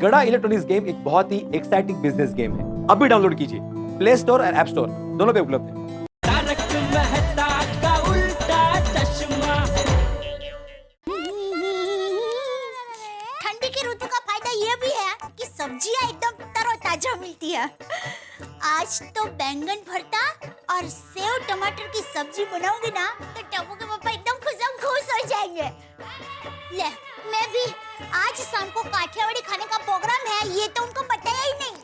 गड़ा electronics game एक बहुत ही एक्साइटिंग बिजनेस गेम है। अभी डाउनलोड कीजिए, प्ले स्टोर और ऐप स्टोर दोनों पे उपलब्ध है। तारक मेहता का उल्टा चश्मा। ठंडी की ऋतु का फायदा ये भी है कि सब्जियां एकदम तरोताजा मिलती है। आज तो बैंगन भरता और सेव टमाटर की सब्जी बनाऊंगी ना तो टप्पू के पापा एकदम खुश हो जाएंगे। ले, मैं भी आज शाम को काठियावाड़ी खाने का प्रोग्राम है, ये तो उनको बताया ही नहीं।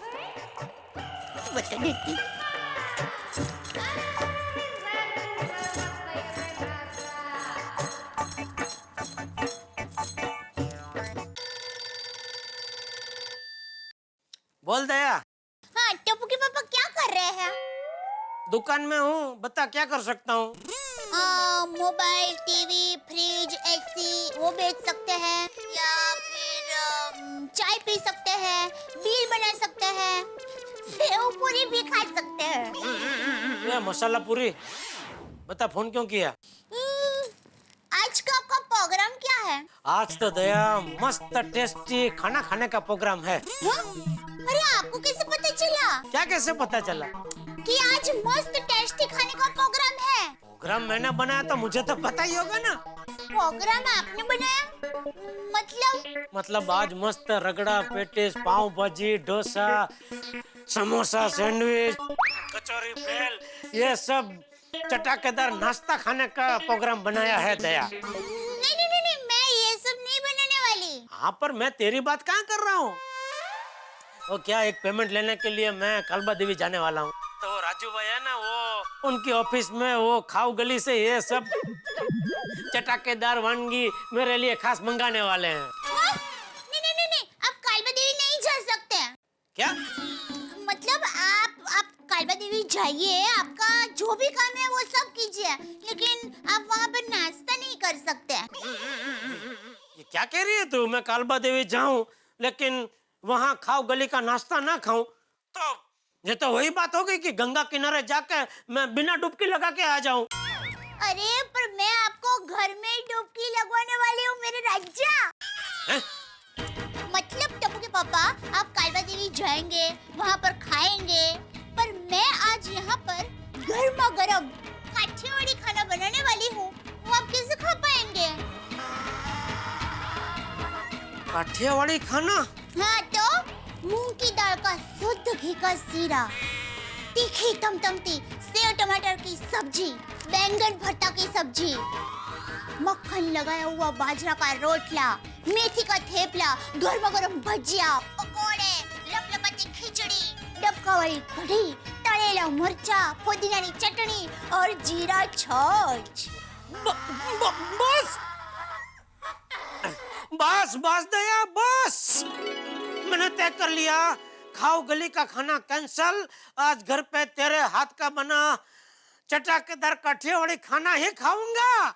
बता देती। बोल दया। हाँ, टप्पू के पापा क्या कर रहे हैं? दुकान में हूँ, बता क्या कर सकता हूँ। मोबाइल, टीवी, फ्रिज, एसी वो बेच सकते हैं या फिर चाय पी सकते हैं, बिल बना सकते हैं, सेव पूरी भी खा सकते हैं। ये मसाला पूरी, बता फोन क्यों किया? आज का आपका प्रोग्राम क्या है? आज तो दया मस्त टेस्टी खाना खाने का प्रोग्राम है। हाँ? अरे आपको कैसे पता चला? क्या कैसे पता चला कि आज मस्त टेस्टी खाने का प्रोग्राम है? प्रोग्राम मैंने बनाया तो मुझे तो पता ही होगा ना। प्रोग्राम आपने बनाया? मतलब आज मस्त रगड़ा, पेटिस, पाव भाजी, डोसा, समोसा, सैंडविच, कचौरी, भेल, ये सब चटाकेदार नाश्ता खाने का प्रोग्राम बनाया है दया। नहीं, मैं ये सब नहीं बनाने वाली। हाँ, पर मैं तेरी बात कहाँ कर रहा हूँ। वो क्या, एक पेमेंट लेने के लिए मैं कालबा देवी जाने वाला हूँ। तो राजू भाई है ना, वो उनकी ऑफिस में वो खाऊ गली से ये सब चटाकेदार वानगी मेरे लिए खास मंगाने वाले हैं। हाँ? नहीं, आप कालबा देवी नहीं जा सकते। क्या मतलब आप कालबा देवी जाइए, आपका जो भी काम है वो सब कीजिए, लेकिन आप वहाँ पर नाश्ता नहीं कर सकते। ये क्या कह रही है तू? मैं कालबा देवी जाऊं लेकिन वहाँ खाऊ गली का नाश्ता ना खाऊं तो ये तो वही बात हो गई कि गंगा किनारे जाके मैं बिना डुबकी लगा के आ जाऊं। अरे पर मैं आपको घर में ही डुबकी लगवाने वाली हूँ मेरे राजा। मतलब टप्पू के पापा, आप कालबा देवी जाएंगे, वहाँ पर खाएंगे, पर मैं आज यहाँ पर गर्मा गर्म काठियावाड़ी खाना बनाने वाली हूँ, वो आप कैसे खा पाएंगे? काठियावाड़ी खाना? हाँ तो मूंग की दाल का शुद्ध घी का सीरा, तीखी तमतमती सेव टमाटर की सब्जी, बैंगन भरता की सब्जी, मक्खन लगाया हुआ बाजरा का रोटला, मेथी का थेपला, गर्मा गर्म भजिया, पकोड़े, लपलपाती खिचड़ी, डबका वाली कढ़ी, तड़ेला मिर्चा, पुदीना की चटनी और जीरा छाछ। बस दया, बस मैंने तय कर लिया, खाओ गली का खाना कैंसल। आज घर पे तेरे हाथ का बना चटाकेदार काठियावाड़ी खाना ही खाऊंगा।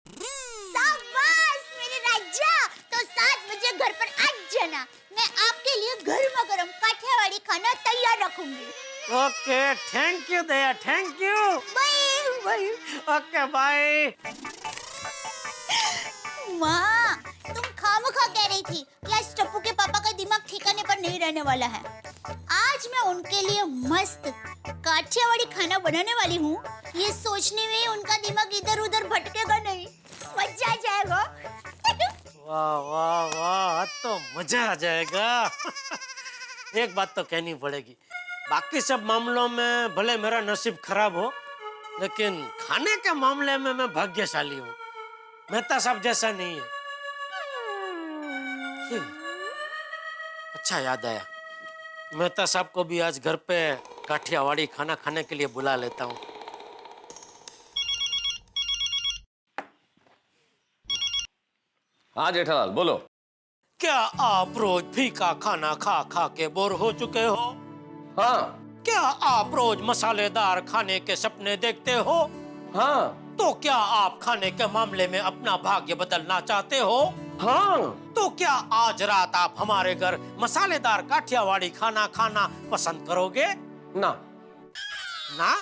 शाबाश मेरे राजा, तो 7 बजे घर पर आ जाना, मैं आपके लिए गर्मा गर्म काठियावाड़ी खाना तैयार रखूंगी। Okay, thank you Daya, thank you. Bye. Okay bye. माँ, तुम खामखा कह रही थी कि आज टप्पू के पापा का दिमाग ठिकाने पर नहीं रहने वाला है। आज मैं उनके लिए मस्त काठियावाड़ी खाना बनाने वाली हूँ, ये सोचने में उनका दिमाग इधर उधर भटकेगा नहीं, मजा आ जाएगा। वाह वाह वाह, तो मजा आ जाएगा। एक बात तो कहनी पड़ेगी, बाकी सब मामलों में भले मेरा नसीब खराब हो, लेकिन खाने के मामले में मैं भाग्यशाली हूँ। मेहता साहब जैसा नहीं है। अच्छा याद आया, मेहता साहब को भी आज घर पे काठियावाड़ी खाना खाने के लिए बुला लेता हूँ। हाँ जेठालाल बोलो। क्या आप रोज फीका खाना खा खा के बोर हो चुके हो? हाँ। क्या आप रोज मसालेदार खाने के सपने देखते हो? हाँ। तो क्या आप खाने के मामले में अपना भाग्य बदलना चाहते हो? हाँ। तो क्या आज रात आप हमारे घर मसालेदार काठियावाड़ी खाना खाना पसंद करोगे? ना। ना?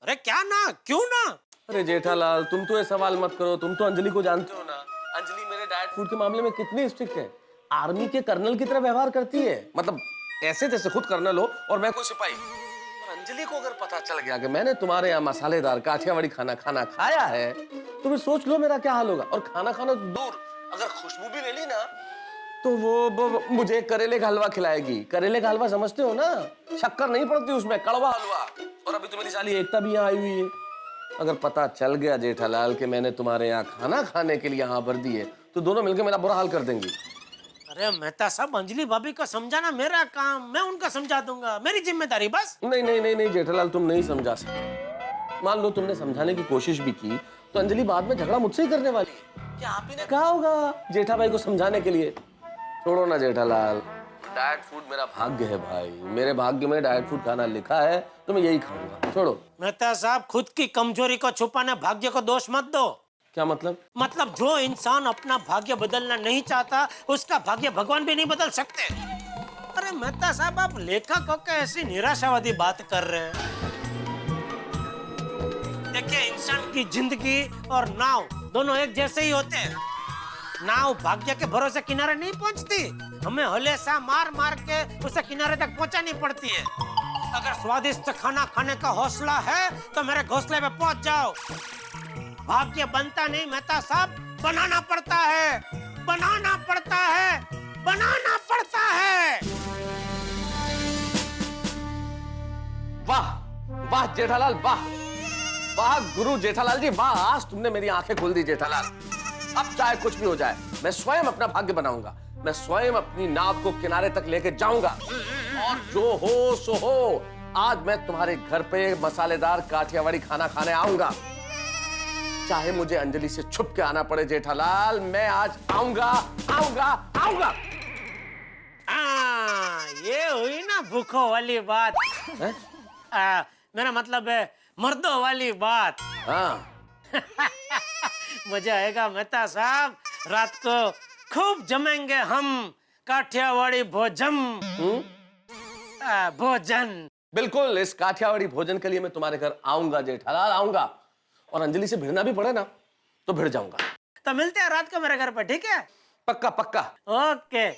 अरे क्या ना, क्यों ना? अरे जेठालाल, तुम तो ये सवाल मत करो, तुम तो अंजलि को जानते हो ना। अंजलि मेरे डाइट फूड के मामले में कितनी स्ट्रिक्ट है। आर्मी के कर्नल की तरह व्यवहार करती है, मतलब ऐसे जैसे खुद कर्नल हो और मैं कोई सिपाही। और अंजलि को अगर पता चल गया कि मैंने तुम्हारे यहाँ मसालेदार काठियावाड़ी खाना खाया है, तो फिर सोच लो मेरा क्या हाल होगा। और खाना तो दूर, अगर खुशबू भी ले ली ना, तो वो मुझे करेले का हलवा खिलाएगी। करेले का हलवा समझते हो ना, शक्कर नहीं पड़ती उसमें, कड़वा हलवा। और अभी तो मेरी साली एकता भी यहाँ आई हुई है। अगर पता चल गया जेठालाल कि मैंने तुम्हारे यहाँ खाना खाने के लिए यहाँ वर्दी है, तो दोनों मिलकर मेरा बुरा हाल कर देंगी। अरे मेहता साहब, अंजलि भाभी को समझाना मेरा काम, मैं उनका समझा दूंगा, मेरी जिम्मेदारी बस। नहीं जेठालाल, तुम नहीं समझा सकते। मान लो तुमने समझाने की कोशिश भी की, तो अंजलि बाद में झगड़ा मुझसे ही करने वाली है। क्या आप ही ने कहा होगा जेठा भाई को समझाने के लिए? छोड़ो ना जेठालाल, डाइट फूड मेरा भाग्य है भाई, मेरे भाग्य में डाइट फूड खाना लिखा है, तो मैं यही खाऊंगा। छोड़ो। मेहता साहब, खुद की कमजोरी को छुपाने भाग्य को दोष मत दो। क्या मतलब? मतलब जो इंसान अपना भाग्य बदलना नहीं चाहता, उसका भाग्य भगवान भी नहीं बदल सकते। अरे मेहता साहब, आप लेखक होकर ऐसी निराशावादी बात कर रहे हैं। देखिए, इंसान की जिंदगी और नाव दोनों एक जैसे ही होते हैं। नाव भाग्य के भरोसे किनारे नहीं पहुंचती, हमें हलेसा मार मार के उसे किनारे तक पहुंचानी पड़ती है। अगर स्वादिष्ट खाना खाने का हौसला है तो मेरे घोंसले पे पहुंच जाओ। भाग्य बनता नहीं मेहता साहब, बनाना पड़ता है, बनाना पड़ता है, बनाना पड़ता है। वाह वाह जेठालाल, वाह वाह गुरु जेठालाल जी, वाह, आज तुमने मेरी आंखें खोल दी जेठालाल। अब चाहे कुछ भी हो जाए, मैं स्वयं अपना भाग्य बनाऊंगा। मैं स्वयं अपनी नाव को किनारे तक लेके जाऊंगा, और जो हो सो हो। आज मैं तुम्हारे घर पे मसालेदार काठियावाड़ी खाना खाने आऊंगा, चाहे मुझे अंजलि से छुप के आना पड़े जेठालाल, मैं आज आऊंगा आऊंगा आऊंगा। ये हुई ना भूखों वाली बात। मेरा मतलब है मर्दों वाली बात। हाँ। मजा आएगा मेहता साहब, रात को खूब जमेंगे हम काठियावाड़ी भोजन। भोजन बिल्कुल, इस काठियावाड़ी भोजन के लिए मैं तुम्हारे घर आऊंगा जेठालाल, आऊंगा। और अंजलि से भिड़ना भी पड़े ना, तो भिड़ जाऊंगा। तो मिलते हैं रात को मेरे घर पर, ठीक है? पक्का पक्का। ओके।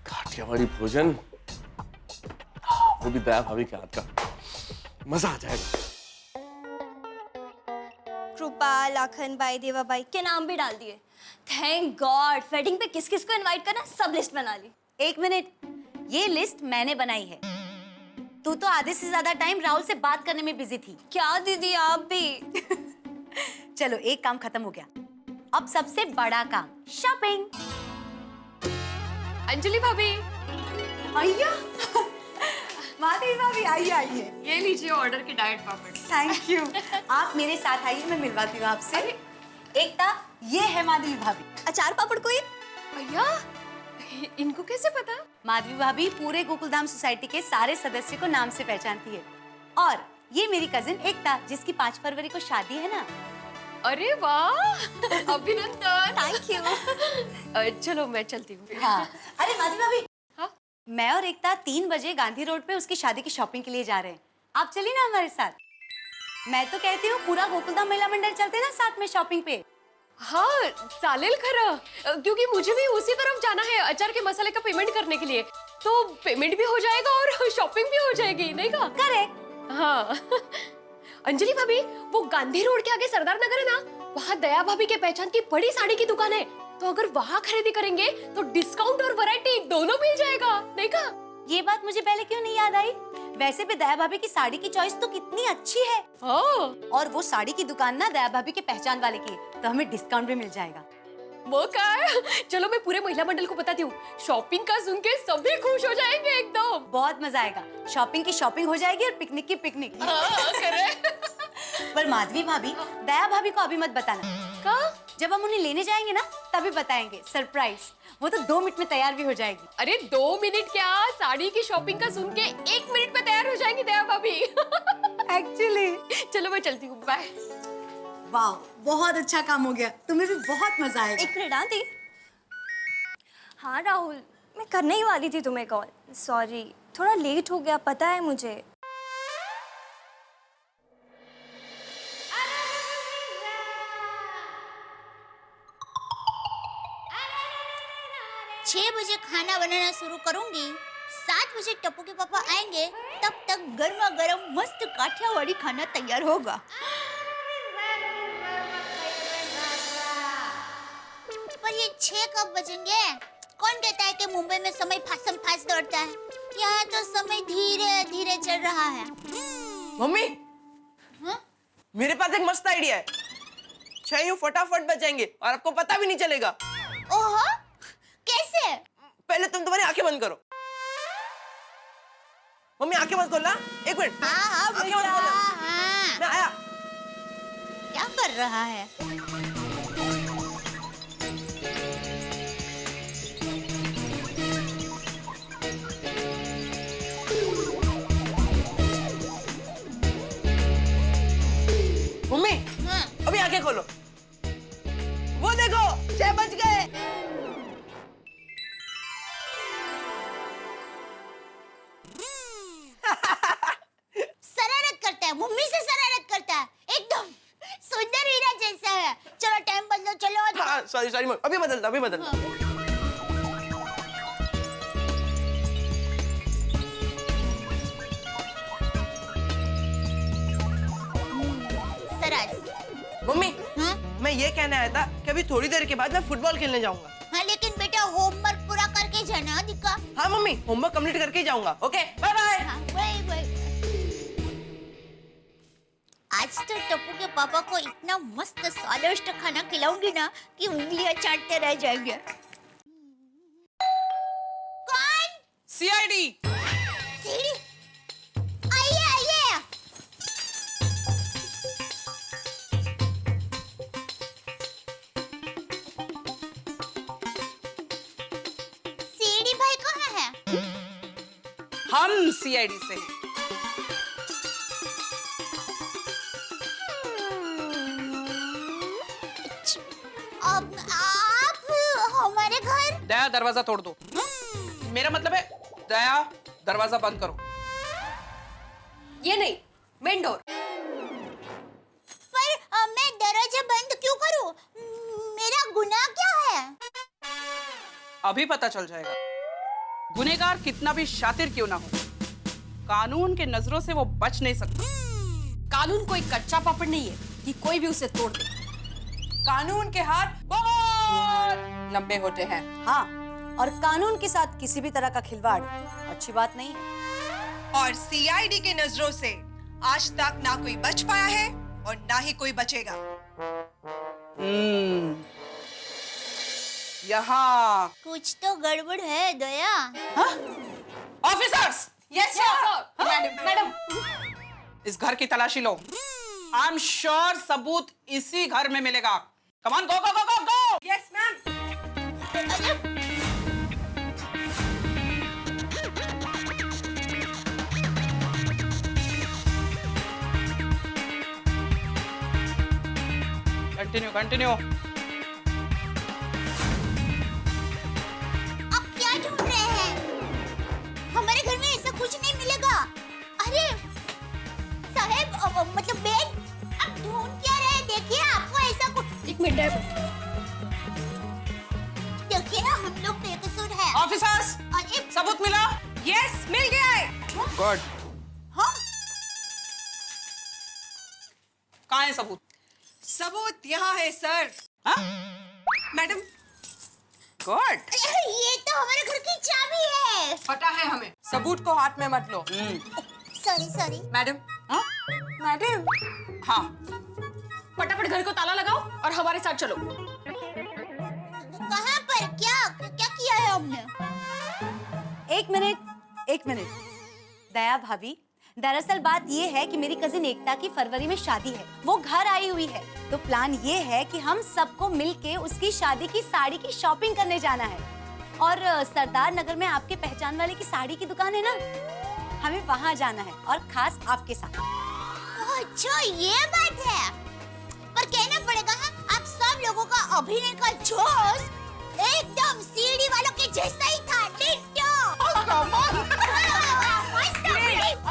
काठियावाड़ी भोजन, वो भी दया भाभी के हाथ का, मजा आ जाएगा। कृपा, लाखन बाई, देवा बाई के नाम भी डाल दिए। Thank God. वेडिंग पे किस किस को इनवाइट करना, सब लिस्ट बना ली। एक मिनट, ये लिस्ट मैंने बनाई है। तू तो आधे से ज्यादा टाइम राहुल से बात करने में बिजी थी। क्या दीदी, आप भी? चलो, एक काम खत्म हो गया। अब सबसे बड़ा काम, शॉपिंग। अंजलि भाभी, आइया। माधवी भाभी, आइए आइए। ये लीजिए ऑर्डर के डाइट पापड़। Thank you. आप मेरे साथ आइए, मैं मिलवाती हूँ आपसे। एकता, ये है माधवी भाभी। अचार पापड़ कोई? भैया, इनको कैसे पता? माधवी भाभी पूरे गोकुलधाम सोसाइटी के सारे सदस्य को नाम से पहचानती है। और ये मेरी कजिन एकता, जिसकी 5 फरवरी को शादी है ना। अरे वाह, अभिनंदन। Thank you. चलो मैं चलती हूँ। हाँ। अरे माधवी भाभी, हाँ? मैं और एकता 3 बजे गांधी रोड पे उसकी शादी की शॉपिंग के लिए जा रहे हैं। आप चलिए ना हमारे साथ। मैं तो कहती हूँ पूरा गोकुलधाम महिला मंडल चलते ना साथ में शॉपिंग पे। हाँ चालेल खरं, क्योंकि मुझे भी उसी तरफ जाना है अचार के मसाले का पेमेंट करने के लिए, तो पेमेंट भी हो जाएगा और शॉपिंग भी हो जाएगी, नहीं का? करेक्ट। हाँ। अंजलि भाभी, वो गांधी रोड के आगे सरदार नगर है ना, वहाँ दया भाभी के पहचान की बड़ी साड़ी की दुकान है, तो अगर वहाँ खरीदी करेंगे तो डिस्काउंट और वैरायटी दोनों मिल जाएगा, नहीं का? ये बात मुझे पहले क्यों नहीं याद आई? वैसे भी दया भाभी की साड़ी की चॉइस तो कितनी अच्छी है। और वो साड़ी की दुकान ना दया भाभी के पहचान वाले की, तो हमें डिस्काउंट भी मिल जाएगा। वो क्या है? चलो मैं पूरे महिला मंडल को बताती हूँ, शॉपिंग का सुन के सभी खुश हो जाएंगे एकदम। बहुत मजा आएगा, शॉपिंग की शॉपिंग हो जाएगी और पिकनिक की पिकनिक। पर माधवी भाभी, दया भाभी को अभी मत बताना। का? जब हम उन्हें लेने जाएंगे ना, तभी बताएंगे, सरप्राइज। वो तो 2 मिनट में तैयार भी हो जाएगी। अरे 2 मिनट क्या, साड़ी की शॉपिंग का सुन के 1 मिनट में तैयार हो जाएंगी दया भाभी। एक्चुअली। चलो मैं चलती हूँ, बाय। वाह, बहुत अच्छा काम हो गया, तुम्हें भी बहुत मजा आएगा। एक मिनट आती। हाँ राहुल, मैं करने ही वाली थी तुम्हें कॉल। सॉरी, थोड़ा लेट हो गया, पता है मुझे। 6 बजे खाना बनाना शुरू करूंगी, 7 बजे टप्पू के पापा आएंगे, तब तक गर्मा गर्म मस्त काठियावाड़ी खाना तैयार होगा। पर ये 6 कब बजेंगे? कौन कहता है कि मुंबई में समय फासम फास दौड़ता है? यहाँ तो समय धीरे धीरे चल रहा है। मम्मी, हाँ? मेरे पास एक मस्त आइडिया है। 6 यूं फटाफट बचेंगे और आपको पता भी नहीं चलेगा। ओहो, कैसे? पहले तुम तुम्हारी आंखें बंद करो। मम्मी आंखें बंद खोलना, 1 मिनट। हाँ हाँ आंखें बेटा, बंद खोलना। हाँ। मैं आया। क्या कर रहा है? मम्मी, हाँ। अभी आंखें खोलो। वो देखो, 6 बज गए। शरारत करता है, मम्मी से शरारत करता है, एकदम सुंदर हीरा जैसा है। चलो टाइम बदलो, चलो। हाँ, सॉरी मम्मी, अभी बदलता। सरस। मम्मी, हाँ? मैं ये कहने आया था कि अभी थोड़ी देर के बाद मैं फुटबॉल खेलने जाऊंगा। हाँ, लेकिन बेटा होमवर्क पूरा करके जाना दिक्का। हाँ मम्मी, होमवर्क कंप्लीट करके ही जाऊंगा। Okay, bye bye. हाँ, बाय। आज तो टप्पू के पापा को इतना मस्त स्वादिष्ट खाना खिलाऊंगी ना कि उंगलियां चाटते रह जाएंगे। कौन? सीआईडी। सीढ़ी? आइए। सीढ़ी भाई कहाँ है? हम सीआईडी से हैं। अब आप हमारे घर? दया दरवाजा तोड़ दो। मेरा मतलब है दया दरवाजा बंद करो। ये नहीं, मेन डोर। पर मैं दरवाजा बंद क्यों करूं? मेरा गुनाह क्या है? अभी पता चल जाएगा। गुनहगार कितना भी शातिर क्यों ना हो, कानून के नजरों से वो बच नहीं सकता। कानून कोई कच्चा पापड़ नहीं है कि कोई भी उसे तोड़ दे। कानून के हाथ बहुत लंबे होते हैं। हाँ, और कानून के साथ किसी भी तरह का खिलवाड़ अच्छी बात नहीं है। और सीआईडी के नजरों से आज तक ना कोई बच पाया है और ना ही कोई बचेगा। यहाँ कुछ तो गड़बड़ है Daya. Officers, yes sir. Madam, इस घर की तलाशी लो। आई एम श्योर सबूत इसी घर में मिलेगा। Come on, go go go go go. Yes ma'am. Continue. आप क्या ढूंढ रहे हैं? हमारे घर में ऐसा कुछ नहीं मिलेगा। अरे साहब, मतलब बेन, आप ढूंढ क्या रहे हैं? देखिए आपको ऐसा कुछ। एक मिनट। देखिए ना, हम लोग बेकसूर हैं। ऑफिसर्स, अरे सबूत मिला? यस, मिल गया है। गुड। हाँ? कहाँ है सबूत? सबूत यहाँ है सर। हाँ? Madam, good. ये तो हमारे घर की चाबी है। पता है हमें। सबूत को हाथ में मत लो। सॉरी। मैडम, हाँ? मैडम। हाँ, फटाफट घर को ताला लगाओ और हमारे साथ चलो। कहाँ पर? क्या किया है हमने? एक मिनट। दया भाभी, दरअसल बात ये है कि मेरी कजिन एकता की फरवरी में शादी है। वो घर आई हुई है, तो प्लान ये है कि हम सबको मिलके उसकी शादी की साड़ी की शॉपिंग करने जाना है। और सरदार नगर में आपके पहचान वाले की साड़ी की दुकान है ना, हमें वहाँ जाना है, और खास आपके साथ। अच्छा, ये बात है। पर कहना पड़ेगा, आप सब लोगों का अभिनय का जोश एकदम सीढ़ी वालों के जैसा ही था।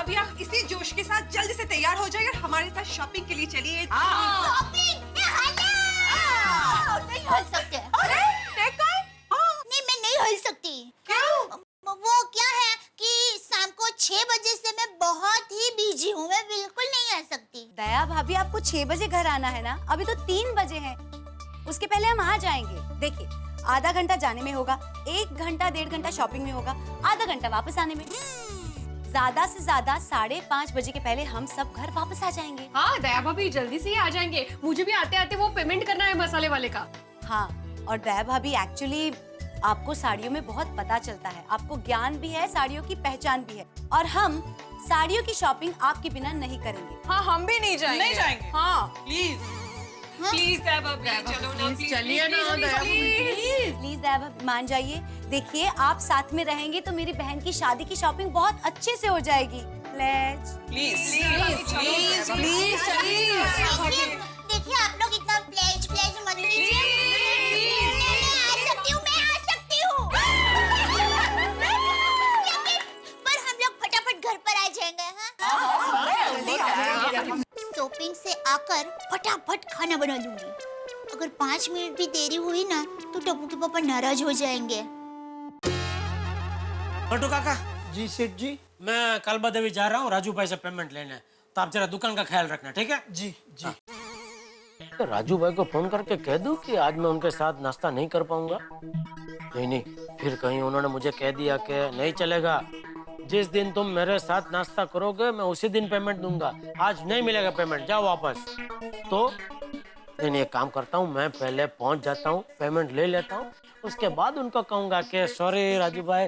अभी आप इसी जोश के साथ जल्दी से तैयार हो जाइए और हमारे साथ शॉपिंग के लिए चलिए। शॉपिंग? नहीं हिल सकते। नहीं, मैं नहीं हिल सकती। क्यों? वो क्या है कि शाम को 6 बजे से मैं बहुत ही बिजी हूँ, मैं बिल्कुल नहीं आ सकती। दया भाभी आपको 6 बजे घर आना है ना, अभी तो 3 बजे हैं। उसके पहले हम आ जाएंगे। देखिए, आधा घंटा जाने में होगा, 1 घंटा 1.5 घंटा शॉपिंग में होगा, आधा घंटा वापस आने में। ज्यादा से ज्यादा 5:30 बजे के पहले हम सब घर वापस आ जाएंगे। हाँ दया भाभी जल्दी से ही आ जाएंगे, मुझे भी आते आते वो पेमेंट करना है मसाले वाले का। हाँ, और दया भाभी एक्चुअली आपको साड़ियों में बहुत पता चलता है, आपको ज्ञान भी है, साड़ियों की पहचान भी है, और हम साड़ियों की शॉपिंग आपके बिना नहीं करेंगे। हाँ, हम भी नहीं जाएंगे। नहीं जाएंगे। हाँ, प्लीज प्लीज दया भाभी, चलो ना, प्लीज चलिए ना दया भाभी, प्लीज दया भाभी मान जाइए। देखिए, आप साथ में रहेंगे तो मेरी बहन की शादी की शॉपिंग बहुत अच्छे से हो जाएगी। प्लीज प्लीज देखिए आप लोग इतना प्लेज मत कीजिए। मैं आ सकती हूँ। पर हम लोग फटाफट घर पर आ जाएंगे। शॉपिंग से आकर फटाफट खाना बना दूंगी। अगर 5 मिनट भी देरी हुई ना तो टप्पू के पापा नाराज हो जाएंगे। बटू काका, जी सेठ जी। मैं कालबा देवी जा रहा हूँ राजू भाई से पेमेंट लेने, तो आप जरा दुकान का ख्याल रखना, ठीक है? जी जी। तो राजू भाई को फोन करके कह दूं कि आज मैं उनके साथ नाश्ता नहीं कर पाऊंगा। नहीं, फिर कहीं उन्होंने मुझे कह दिया कि नहीं चलेगा, जिस दिन तुम मेरे साथ नाश्ता करोगे मैं उसी दिन पेमेंट दूंगा, आज नहीं मिलेगा पेमेंट, जाओ वापस। तो नहीं, एक काम करता हूँ, मैं पहले पहुंच जाता हूँ, पेमेंट ले लेता हूँ, उसके बाद उनको कहूंगा कि सॉरी राजू भाई,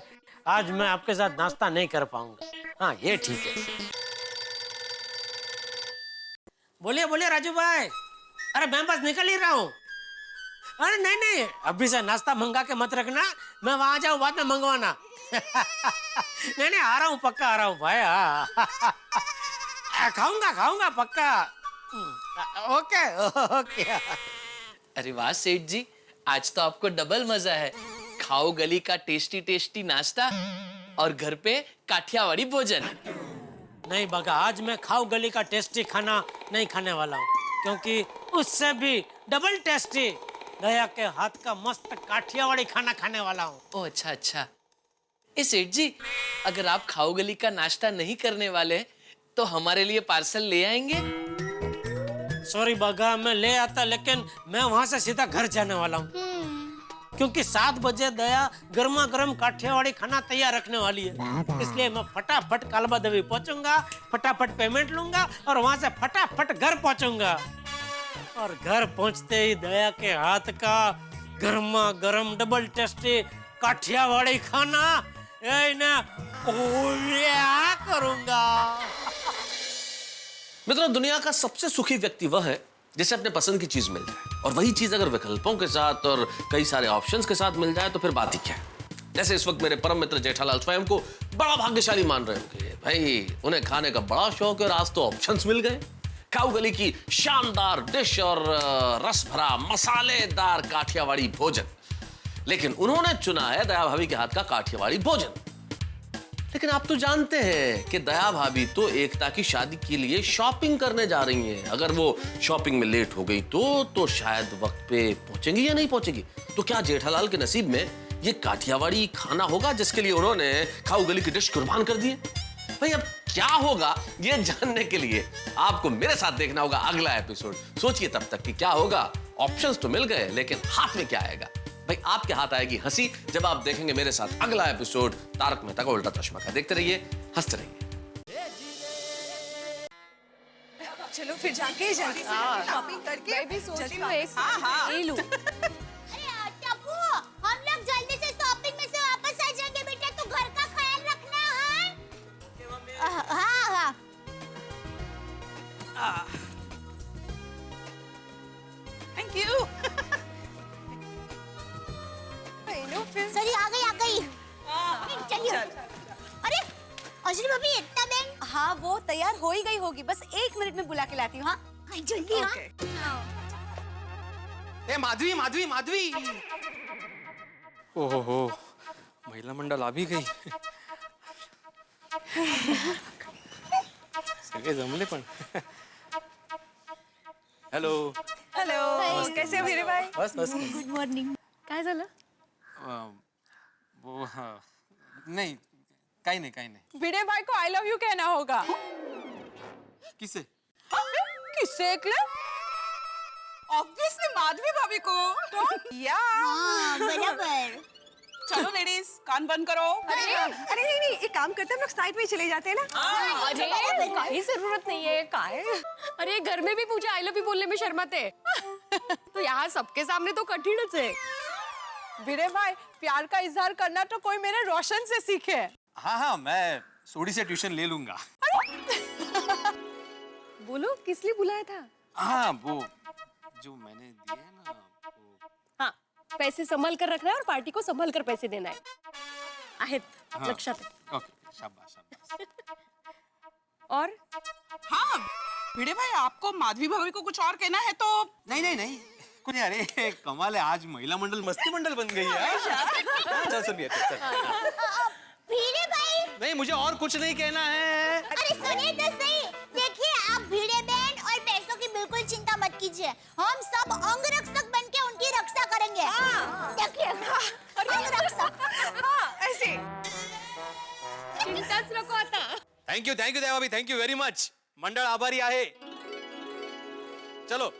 आज मैं आपके साथ नाश्ता नहीं कर पाऊंगा। हाँ, ये ठीक है। बोलिए राजू भाई। अरे मैं बस निकल ही रहा हूँ। अरे नहीं, अभी से नाश्ता मंगा के मत रखना, मैं वहां जाऊँ बाद में मंगवाना। नहीं, आ रहा हूँ, पक्का आ रहा हूँ भाई। खाऊंगा पक्का। ओके। अरे वाह सेठ जी, आज तो आपको डबल मजा है। खाओ गली का टेस्टी नाश्ता और घर पे काठियावाड़ी भोजन। नहीं बगा, आज मैं खाओ गली का टेस्टी खाना नहीं खाने वाला हूँ, क्योंकि उससे भी डबल टेस्टी दया के हाथ का मस्त काठियावाड़ी खाना खाने वाला हूँ। ओह अच्छा। ए सेठ जी, अगर आप खाओ गली का नाश्ता नहीं करने वाले तो हमारे लिए पार्सल ले आएंगे? सॉरी बगा, मैं ले आता, लेकिन मैं वहां से सीधा घर जाने वाला हूँ, क्योंकि 7 बजे दया गर्मा गर्म काठियावाड़ी खाना तैयार रखने वाली है। इसलिए मैं फटाफट कालबा देवी पहुंचूंगा, फटाफट पेमेंट लूंगा और वहां से फटाफट घर पहुंचूंगा। और घर पहुंचते ही दया के हाथ का गर्मा गर्म डबल टेस्टी काठियावाड़ी खाना करूंगा। मित्रों, दुनिया का सबसे सुखी व्यक्ति वह है जिसे अपने पसंद की चीज मिल जाए, और वही चीज अगर विकल्पों के साथ और कई सारे ऑप्शंस के साथ मिल जाए तो फिर बात ही क्या है। जैसे इस वक्त मेरे परम मित्र जेठालाल स्वयं को बड़ा भाग्यशाली मान रहे होंगे भाई, उन्हें खाने का बड़ा शौक है और आज तो ऑप्शंस मिल गए। खाओ गली की शानदार डिश और रस भरा मसालेदार काठियावाड़ी भोजन, लेकिन उन्होंने चुना है दया भाभी के हाथ का काठियावाड़ी भोजन। लेकिन आप तो जानते हैं कि दया भाभी तो एकता की शादी के लिए शॉपिंग करने जा रही हैं। अगर वो शॉपिंग में लेट हो गई तो शायद वक्त पे पहुंचेंगी या नहीं पहुंचेंगी। तो क्या जेठालाल के नसीब में ये काठियावाड़ी खाना होगा जिसके लिए उन्होंने खाओ गली की डिश कुर्बान कर दी है? भाई अब क्या होगा ये जानने के लिए आपको मेरे साथ देखना होगा अगला एपिसोड। सोचिए तब तक कि क्या होगा। ऑप्शंस तो मिल गए, लेकिन हाथ में क्या आएगा? भाई आपके हाथ आएगी हंसी जब आप देखेंगे मेरे साथ अगला एपिसोड तारक मेहता का उल्टा चश्मा का। देखते रहिए, हंसते रहिए। चलो फिर जाके जल्दी से शॉपिंग करके मैं भी सोच रही हूँ एक हाँ। ले लूं। अरे टप्पू, हम लोग जल्दी से शॉपिंग में से वापस आ जाएंगे बेटा, तो घर का ख्याल रखना है। हाँ। Thank you. सॉरी, आ गई। चलिए। अरे अंजलि भाभी, एकता बहन। हाँ, वो तैयार हो ही गई होगी, बस 1 मिनट में बुला के लाती हूँ। हाँ जल्दी। ए माधवी। ओहो, महिला मंडल आ भी गई। सगळे जमले पण। हेलो, कैसे हो मेरे भाई? बस गुड मॉर्निंग। काय झालं? नहीं कहीं नहीं भिड़े भाई को आई लव यू कहना होगा। किसे? किससे एकले? ऑब्वियसली माधवी भाभी को। या हाँ बराबर। चलो लेडीज कान बंद करो। अरे नहीं एक काम करते हैं, हम लोग साइड में चले जाते हैं ना। अरे काहे जरूरत नहीं है काहे। अरे घर में भी मुझे आई लव यू बोलने में शर्माते तो यहाँ सबके सामने तो कठिन है। भिड़े भाई प्यार का इजहार करना तो कोई मेरे रोशन से सीखे। हाँ मैं सोडी से ट्यूशन ले लूंगा। बोलो किस लिए बुलाया था? हाँ वो जो मैंने दिए है ना वो। हाँ पैसे संभाल कर रखना है और पार्टी को संभाल कर पैसे देना है। आहेत हाँ, लक्षात आहे। ओके शाबाश शाबाश। और हाँ भिड़े भाई आपको माधवी भाभी को कुछ और कहना है तो। नहीं कुछ नहीं। अरे कमाल है, आज महिला मंडल मस्ती मंडल बन गई है। चल सुनिए चल। भिड़े भाई नहीं मुझे और कुछ नहीं कहना है। अरे सुनिए तो सही। देखिए आप भिड़े बहन और पैसों की बिल्कुल चिंता मत कीजिए, हम सब अंग रक्षक बन के उनकी रक्षा करेंगे। देखिए अंग रक्षक। ऐसे चिंताच नको आता। थैंक यू दया भाभी, थैंक यू वेरी मच। मंडळ आभारी आहे। चलो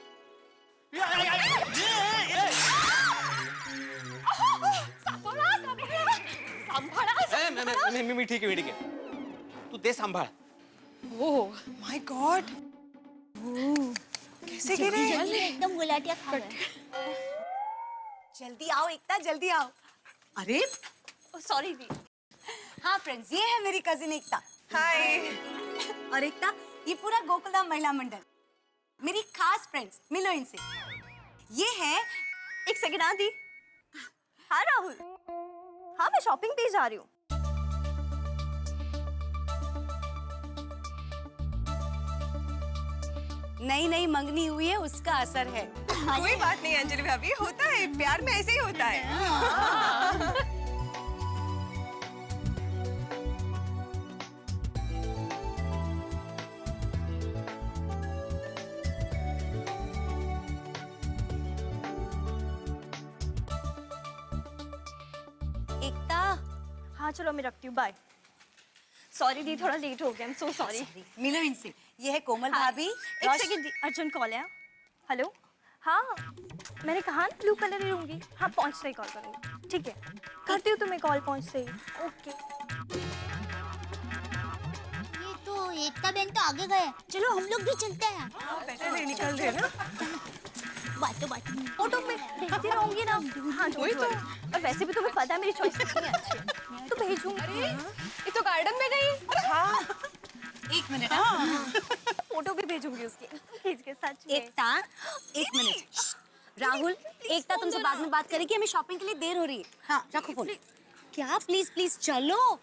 मी ठीक है तू दे सांभाळ। ओह माय गॉड, कैसे गिरे? एकदम गुलाटिया खा गए। जल्दी आओ एकता, जल्दी आओ। अरे सॉरी दी। हाँ फ्रेंड्स, ये है मेरी कजिन एकता। हाय। और एकता ये पूरा गोकुलधाम महिला मंडल मेरी खास फ्रेंड्स, मिलो इनसे। ये है एक सेकंड आ दी। हाँ राहुल, हाँ मैं शॉपिंग पे जा रही हूँ। नई नई मंगनी हुई है, उसका असर है। कोई बात नहीं अंजलि भाभी, होता है प्यार में ऐसे ही होता है। एकता हाँ चलो मैं रखती हूँ, बाय। सॉरी दी, थोड़ा लेट हो गया, आई एम सो सॉरी। मिलो इनसे। ये है कोमल हाँ, भाभी। एक सेकंड दी, अर्जेंट कॉल है। हेलो हाँ मैंने कहा ना ब्लू कलर ही लूंगी। हाँ पहुँचते ही कॉल करूँगी। ठीक है करती हूँ तुम्हें कॉल पहुँचते ही। ओके। ये तो एकता बहन तो आगे गए, चलो हम लोग भी चलते हैं। पहले निकल रहे ना। बातों फोटो में भेजती रहूंगी ना। हाँ वही तो। और वैसे भी तुम्हें पता है मेरी चॉइस कितनी अच्छी है, तो भेजूंगी। ये तो गार्डन में गई। हाँ एक मिनट। हाँ फोटो भी भेजूंगी उसकी, भेज के सच में। एकता एक मिनट। राहुल एकता तुमसे बाद में बात करेगी, हमें शॉपिंग के लिए देर हो रही है। हाँ रखो फोन। क्या प्लीज प्लीज चलो।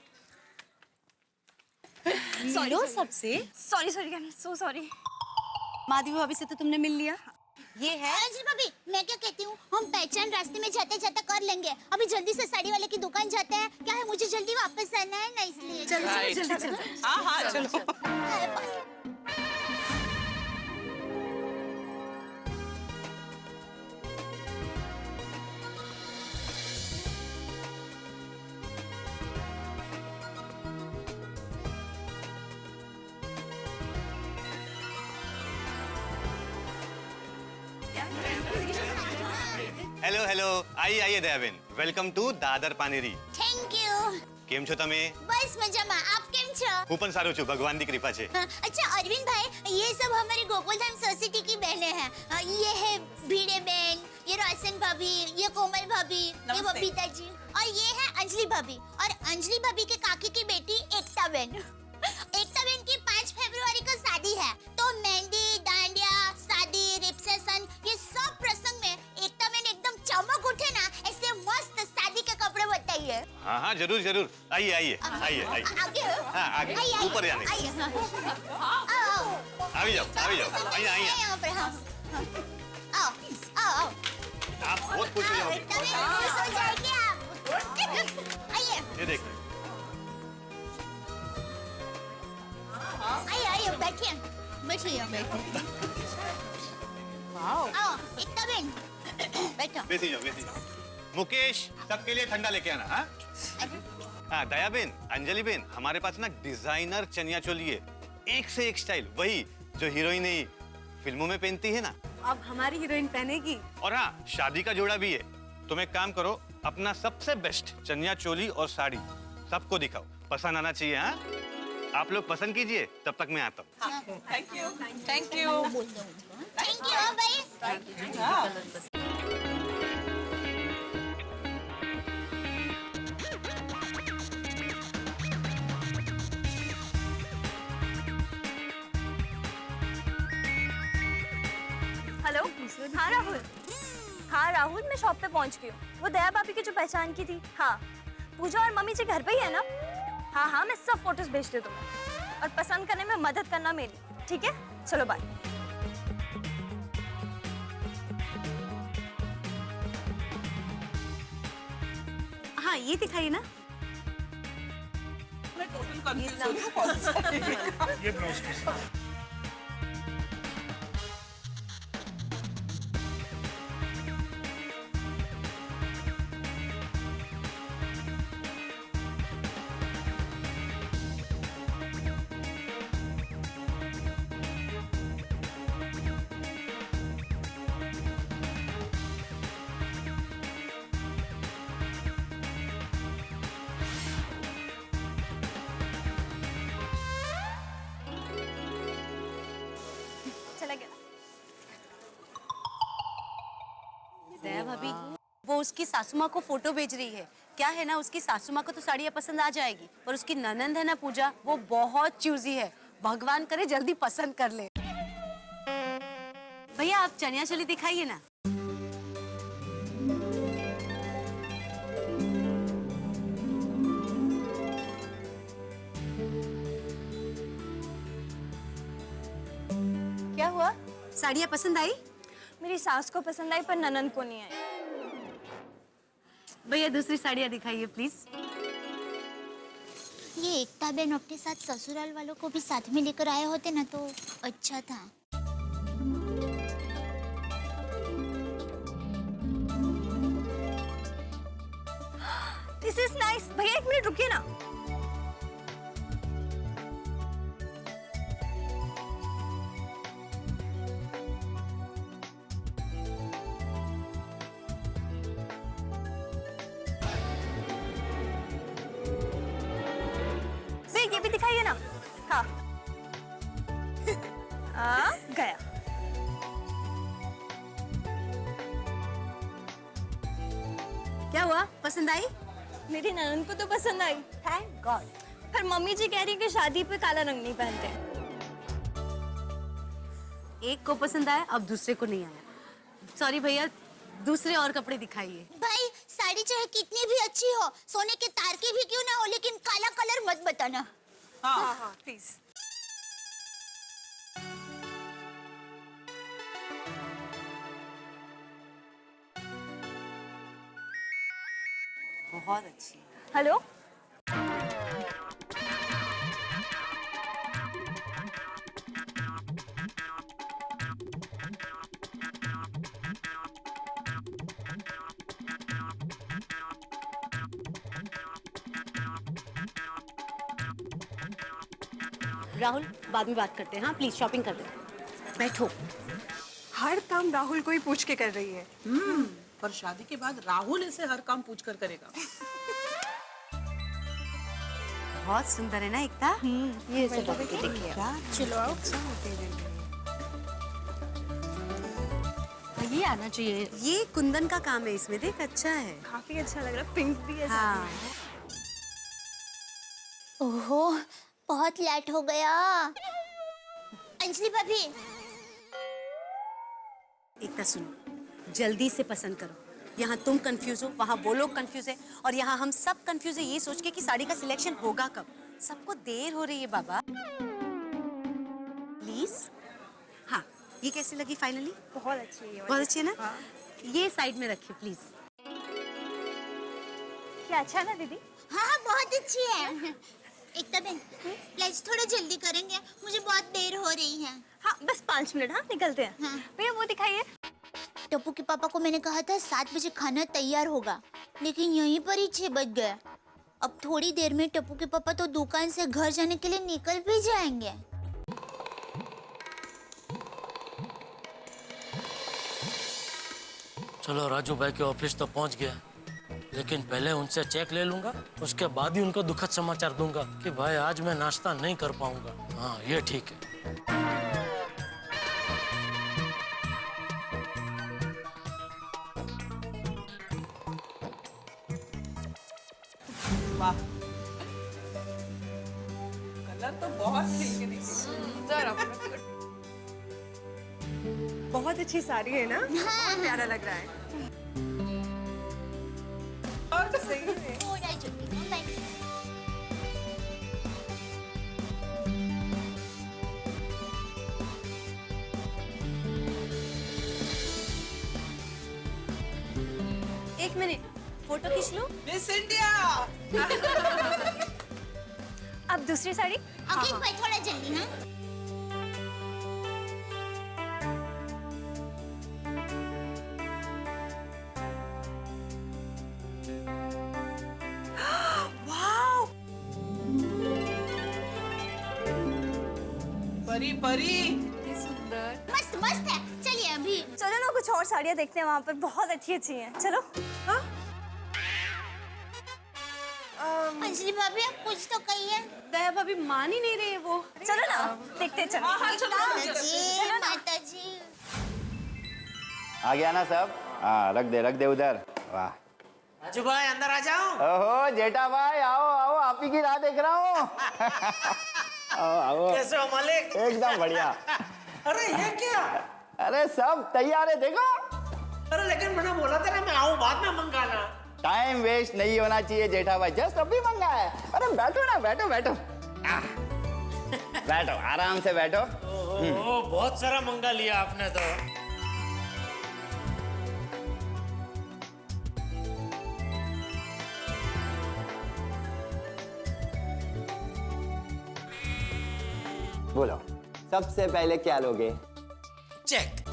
सॉरी सबसे। Sorry I am so sorry. Madhavi भाभी से तो तुमने मिल लिया। ये है अंजलि भाभी, मैं क्या कहती हूँ, हम पहचान रास्ते में जाते जाते कर लेंगे। अभी जल्दी से साड़ी वाले की दुकान जाते हैं। क्या है, मुझे जल्दी वापस आना है ना, इसलिए। चलो जल्दी चलो। हाँ चलो। હેલો આઈએ Dayaben, welcome to Dadar Paneri. Thank you. કેમ છો તમે? बस मजामा, आप કેમ છો? હું પણ સારું છું, ભગવાનની કૃપા છે। अच्छा अरविंद भाई, ये सब हमारी गोकुलधाम सोसाइटी की बहनें हैं। ये है भीड़े बहन, ये रोशन भाभी, ये कोमल भाभी, ये बबीता जी, और ये है अंजलि भाभी। और अंजलि भाभी के काकी की बेटी एकता बहन। एकता बहन की 5 फरवरी को शादी है, तो मेहंदी, डांडिया, शादी, रिसेप्शन, ये सब प्रसंग में एकता बहन एकदम चमक उठे ना, ऐसे मस्त शादी के कपड़े बताइए। हाँ हाँ जरूर जरूर, आइए आइए आइए आइए। आगे हाँ आगे, ऊपर जाने। આવી જાઓ અહીંયા અહીંયા। यहाँ पर हाँ। आओ आओ आओ। आप बहुत खुश हो जाओगे। एकता बहन खुश हो जाएगी आप। आइए ये देख, आइए आइए, बैठिए बैठिए बैठिए। आओ एकता बहन बैठो। બેસી જાઓ બેસી જાઓ। मुकेश सबके लिए ठंडा लेके आना। हाँ हाँ दया बेन, अंजलि बेन, हमारे पास ना डिजाइनर चनिया चोली है, एक से एक स्टाइल, वही जो हीरोइन फिल्मों में पहनती है ना। अब हमारी हीरोइन पहनेगी। और हाँ, शादी का जोड़ा भी है। तुम एक काम करो, अपना सबसे बेस्ट चनिया चोली और साड़ी सबको दिखाओ, पसंद आना चाहिए। हाँ, आप लोग पसंद कीजिए, तब तक मैं आता हूँ। Thank you thank you thank you भाई। हेलो। हाँ राहुल। हाँ राहुल, मैं शॉप पे पहुंच गई हूँ। वो दया भाभी की जो पहचान की थी। हाँ, पूजा और मम्मी जी घर पे ही है ना? हाँ हाँ, मैं सब फोटोज भेजती हूँ तुम्हें, और पसंद करने में मदद करना मेरी, ठीक है? चलो बाय। हाँ, ये दिखाइए ना। मैं टोटल कंफ्यूज हो गई कौन सा है। ये ब्लाउज पीस। चला गया। दया भाभी, वो उसकी सासू माँ को फोटो भेज रही है। क्या है ना, उसकी सासू माँ को तो साड़ियाँ पसंद आ जाएगी, पर उसकी ननंद है ना पूजा, वो बहुत चूजी है। भगवान करे जल्दी पसंद कर ले। भैया आप चनिया चोली दिखाइए ना। क्या हुआ? साड़ियाँ पसंद आई? मेरी सास को पसंद आई, पर ननंद को नहीं आई। भैया दूसरी साड़ियाँ दिखाइए प्लीज। ये एकता बहन अपने साथ ससुराल वालों को भी साथ में लेकर आए होते ना तो अच्छा था। This is nice. भैया एक मिनट रुकिए ना। भैया ये भी दिखाइए ना। हाँ। आ गया। क्या हुआ, पसंद आई? मेरी ननंद को तो पसंद आई, थैंक गॉड। पर मम्मी जी कह रही कि शादी पे काला रंग नहीं पहनते। एक को पसंद आया, अब दूसरे को नहीं आया। सॉरी भैया, दूसरे और कपड़े दिखाइए। भाई साड़ी चाहे कितनी भी अच्छी हो, सोने के तार की भी क्यों ना हो, लेकिन काला कलर मत बताना। हाँ हाँ प्लीज। बहुत अच्छी। हेलो। राहुल, बाद में बात करते हैं। हाँ प्लीज, शॉपिंग कर ले। बैठो। हर काम राहुल को ही पूछ के कर रही है। पर शादी के बाद राहुल इसे हर काम पूछ कर करेगा। बहुत सुंदर है ना एकता? ये सब देखिए। चलो आओ। ये आना चाहिए। ये कुंदन का काम है, इसमें देख अच्छा है। काफी अच्छा लग रहा है, पिंक भी है। हाँ। ओहो, बहुत लेट हो गया। अंजलि भाभी। एकता सुनो, जल्दी से पसंद करो। यहाँ तुम कंफ्यूज हो, वहाँ वो लोग कंफ्यूज है, और यहाँ हम सब कंफ्यूज है ये सोच के कि साड़ी का सिलेक्शन होगा कब। सबको देर हो रही है बाबा। प्लीज। हाँ, ये कैसी लगी फाइनली? बहुत अच्छी है। बहुत अच्छी है ना? हाँ। ये साइड में रखिए प्लीज। क्या अच्छा है ना दीदी? हाँ हाँ बहुत अच्छी है। एकता बहन, प्लीज थोड़ा जल्दी करेंगे, मुझे बहुत देर हो रही है। हाँ बस 5 मिनट। हाँ निकलते हैं। हाँ। भैया वो दिखाइए। टप्पू के पापा को मैंने कहा था 7 बजे खाना तैयार होगा, लेकिन यहीं पर ही 6 बज गया। अब थोड़ी देर में टप्पू के पापा तो दुकान से घर जाने के लिए निकल भी जाएंगे। चलो राजू भाई के ऑफिस तो पहुंच गया, लेकिन पहले उनसे चेक ले लूंगा, उसके बाद ही उनको दुखद समाचार दूंगा कि भाई आज मैं नाश्ता नहीं कर पाऊंगा। हाँ ये ठीक है। वाह, कलर तो बहुत खिलखिली सुंदर अपना। बहुत अच्छी साड़ी है ना? बहुत प्यारा लग रहा है। और सही है। थोड़ा चुटकी में बैठ। एक मिनट, फोटो खींच लो। Miss India. अब दूसरी साड़ी। अंकित भाई थोड़ा जल्दी ना। वाओ, परी परी। मस्त मस्त है। चलिए अभी। चलो ना कुछ और साड़ियाँ देखते हैं, वहाँ पर बहुत अच्छी अच्छी हैं। चलो। अंजलि भाभी आप कुछ तो कहिए। दया भाभी मान ही नहीं रहे वो। चलो ना देखते हैं, चलो। हाँ, चलो। जी माता जी। आ गया ना सब? हाँ रख दे उधर। वाह राजू भाई अंदर आ जाओ। ओहो जेठा भाई आओ आओ, आप ही की राह देख रहा हूँ। आओ आओ। कैसे हो मालिक? एकदम बढ़िया। अरे ये क्या? अरे सब तैयार है देखो। अरे लेकिन मैंने बोला था ना मैं आऊँ बाद में मंगाना। टाइम वेस्ट नहीं होना चाहिए जेठा भाई, जस्ट अभी मंगा है। अरे बैठो ना, बैठो बैठो। बैठो आराम से बैठो। ओहो बहुत सारा मंगा लिया आपने तो। बोलो सबसे पहले क्या लोगे? चेक।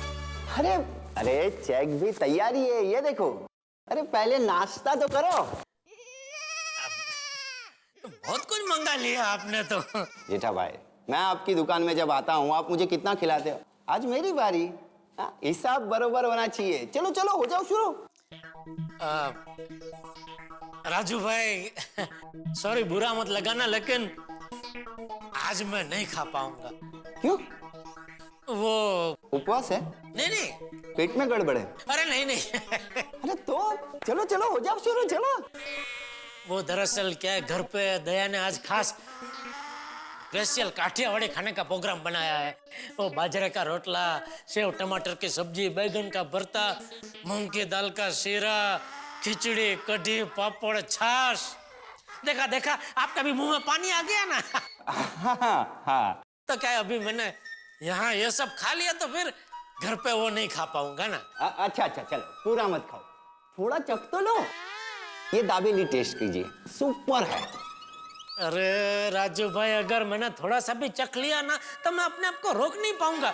अरे अरे चेक भी तैयार ही है, ये देखो। अरे पहले नाश्ता तो करो। बहुत कुछ मंगा लिया आपने तो। जेठा भाई मैं आपकी दुकान में जब आता हूँ आप मुझे कितना खिलाते हो, आज मेरी बारी। हाँ, हिसाब बरोबर होना चाहिए। चलो चलो हो जाओ शुरू। राजू भाई सॉरी बुरा मत लगाना, लेकिन आज मैं नहीं खा पाऊंगा। क्यों? वो उपवास है? नहीं पेट में गड़बड़ है? अरे नहीं अरे तो चलो चलो हो जाओ शुरू, चलो। वो दरअसल क्या है, घर पे दया ने आज खास स्पेशल काठियावाड़ी खाने का प्रोग्राम बनाया है। वो बाजरे का रोटला, सेव टमाटर की सब्जी, बैगन का भरता, मूंग की दाल का शीरा, खिचड़ी, कढ़ी, पापड़, छाछ। देखा देखा आपका भी मुंह में पानी आ गया ना। हाँ। तो क्या है, अभी मैंने यहाँ ये सब खा लिया तो फिर घर पे वो नहीं खा पाऊंगा ना। अच्छा चलो पूरा मत खाओ, थोड़ा चख तो लो। ये दाबेली टेस्ट कीजिए, सुपर है। अरे राजू भाई अगर मैंने थोड़ा सा भी चख लिया ना तो मैं अपने आप को रोक नहीं पाऊंगा,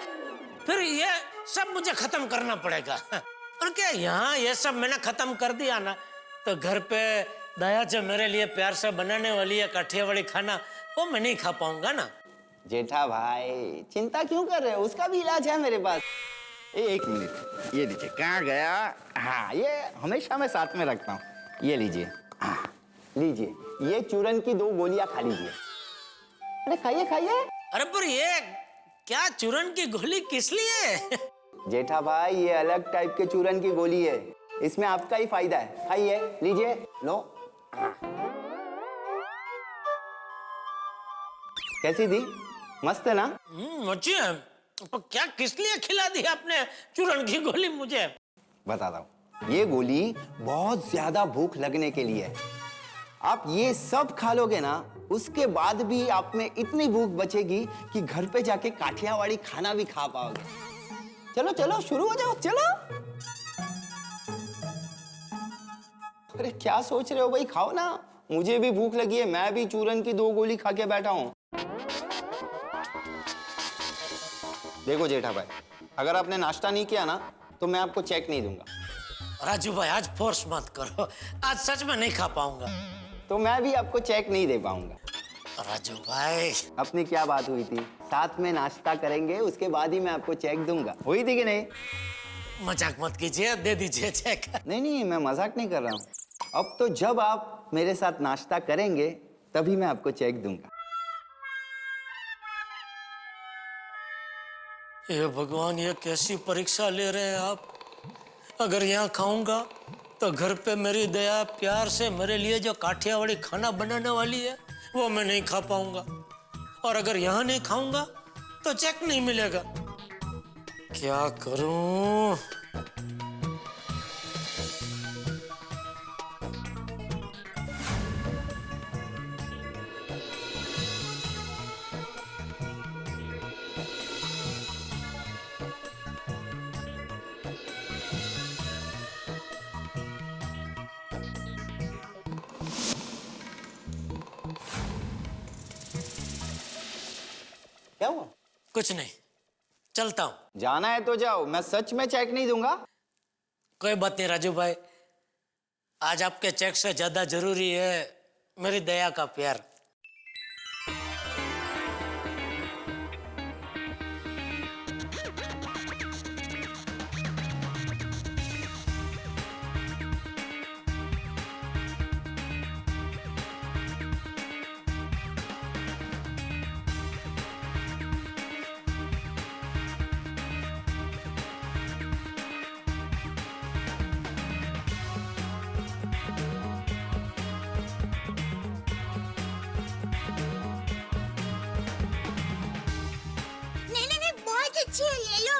फिर ये सब मुझे खत्म करना पड़ेगा। और क्या यहाँ ये सब मैंने खत्म कर दिया ना तो घर पे दया जो मेरे लिए प्यार से बनाने वाली है काठियावाड़ी खाना, वो मैं नहीं खा पाऊंगा ना। जेठा भाई चिंता क्यों कर रहे हो, उसका भी इलाज है मेरे पास। एक मिनट, ये लीजिए। कहाँ गया? हाँ ये हमेशा मैं साथ में रखता हूँ। ये लीजिए। हाँ लीजिए, ये चूरन की 2 गोलियां खा लीजिए। अरे खाइए खाइए। अरे पर ये क्या चूरन की गोली किस लिए? जेठा भाई ये अलग टाइप के चूरन की गोली है, इसमें आपका ही फायदा है। खाइए, लीजिए, लो। कैसी थी? मस्त है ना? अच्छी है। पर क्या किस लिए खिला दी आपने चूरन की गोली मुझे? बताता हूँ। ये गोली बहुत ज्यादा भूख लगने के लिए है। आप ये सब खा लोगे ना, उसके बाद भी आप में इतनी भूख बचेगी कि घर पे जाके काठियावाड़ी खाना भी खा पाओगे। चलो चलो शुरू हो जाओ, चलो। अरे क्या सोच रहे हो भाई, खाओ ना। मुझे भी भूख लगी है, मैं भी चूरन की 2 गोली खा के बैठा हूं। देखो जेठा भाई, अगर आपने नाश्ता नहीं किया ना तो मैं आपको चेक नहीं दूंगा। राजू भाई आज फोर्स मत करो, आज सच में नहीं खा पाऊंगा। तो मैं भी आपको चेक नहीं दे पाऊंगा। राजू भाई, अपनी क्या बात हुई थी? साथ में नाश्ता करेंगे, उसके बाद ही मैं आपको चेक दूंगा। हुई थी कि नहीं? मजाक मत कीजिए, दे दीजिए चेक। नहीं, मैं मजाक नहीं कर रहा हूँ। अब तो जब आप मेरे साथ नाश्ता करेंगे तभी मैं आपको चेक दूंगा। ये भगवान, ये कैसी परीक्षा ले रहे हैं आप? अगर यहाँ खाऊंगा तो घर पे मेरी दया प्यार से मेरे लिए जो काठियावाड़ी खाना बनाने वाली है वो मैं नहीं खा पाऊंगा, और अगर यहाँ नहीं खाऊंगा तो चेक नहीं मिलेगा। क्या करूं? क्या हुआ? कुछ नहीं, चलता हूं। जाना है तो जाओ, मैं सच में चेक नहीं दूंगा। कोई बात नहीं राजू भाई, आज आपके चेक से ज्यादा जरूरी है मेरी दया का प्यार। नहीं, बहुत अच्छी है, ले लो।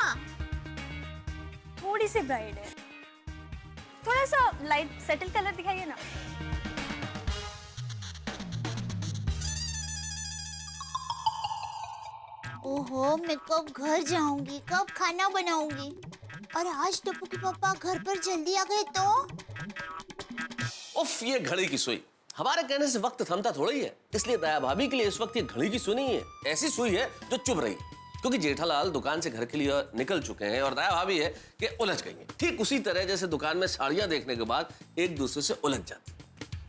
थोड़ी सी ब्राइट है, थोड़ा सा लाइट सेटल कलर दिखाइए ना। ओहो, मैं कब घर जाऊंगी, कब खाना बनाऊंगी? और आज टप्पू के पापा घर पर जल्दी आ गए तो? उफ, ये घड़ी की सुई। हमारे कहने से वक्त थमता थोड़ा ही है, इसलिए दया भाभी के लिए इस वक्त ये घड़ी की सुई नहीं है, ऐसी सुई है जो चुभ रही है। क्योंकि जेठालाल दुकान से घर के लिए निकल चुके हैं और दया भाभी है कि उलझ गई हैं। ठीक उसी तरह जैसे दुकान में साड़ियां देखने के बाद एक दूसरे से उलझ जाती है।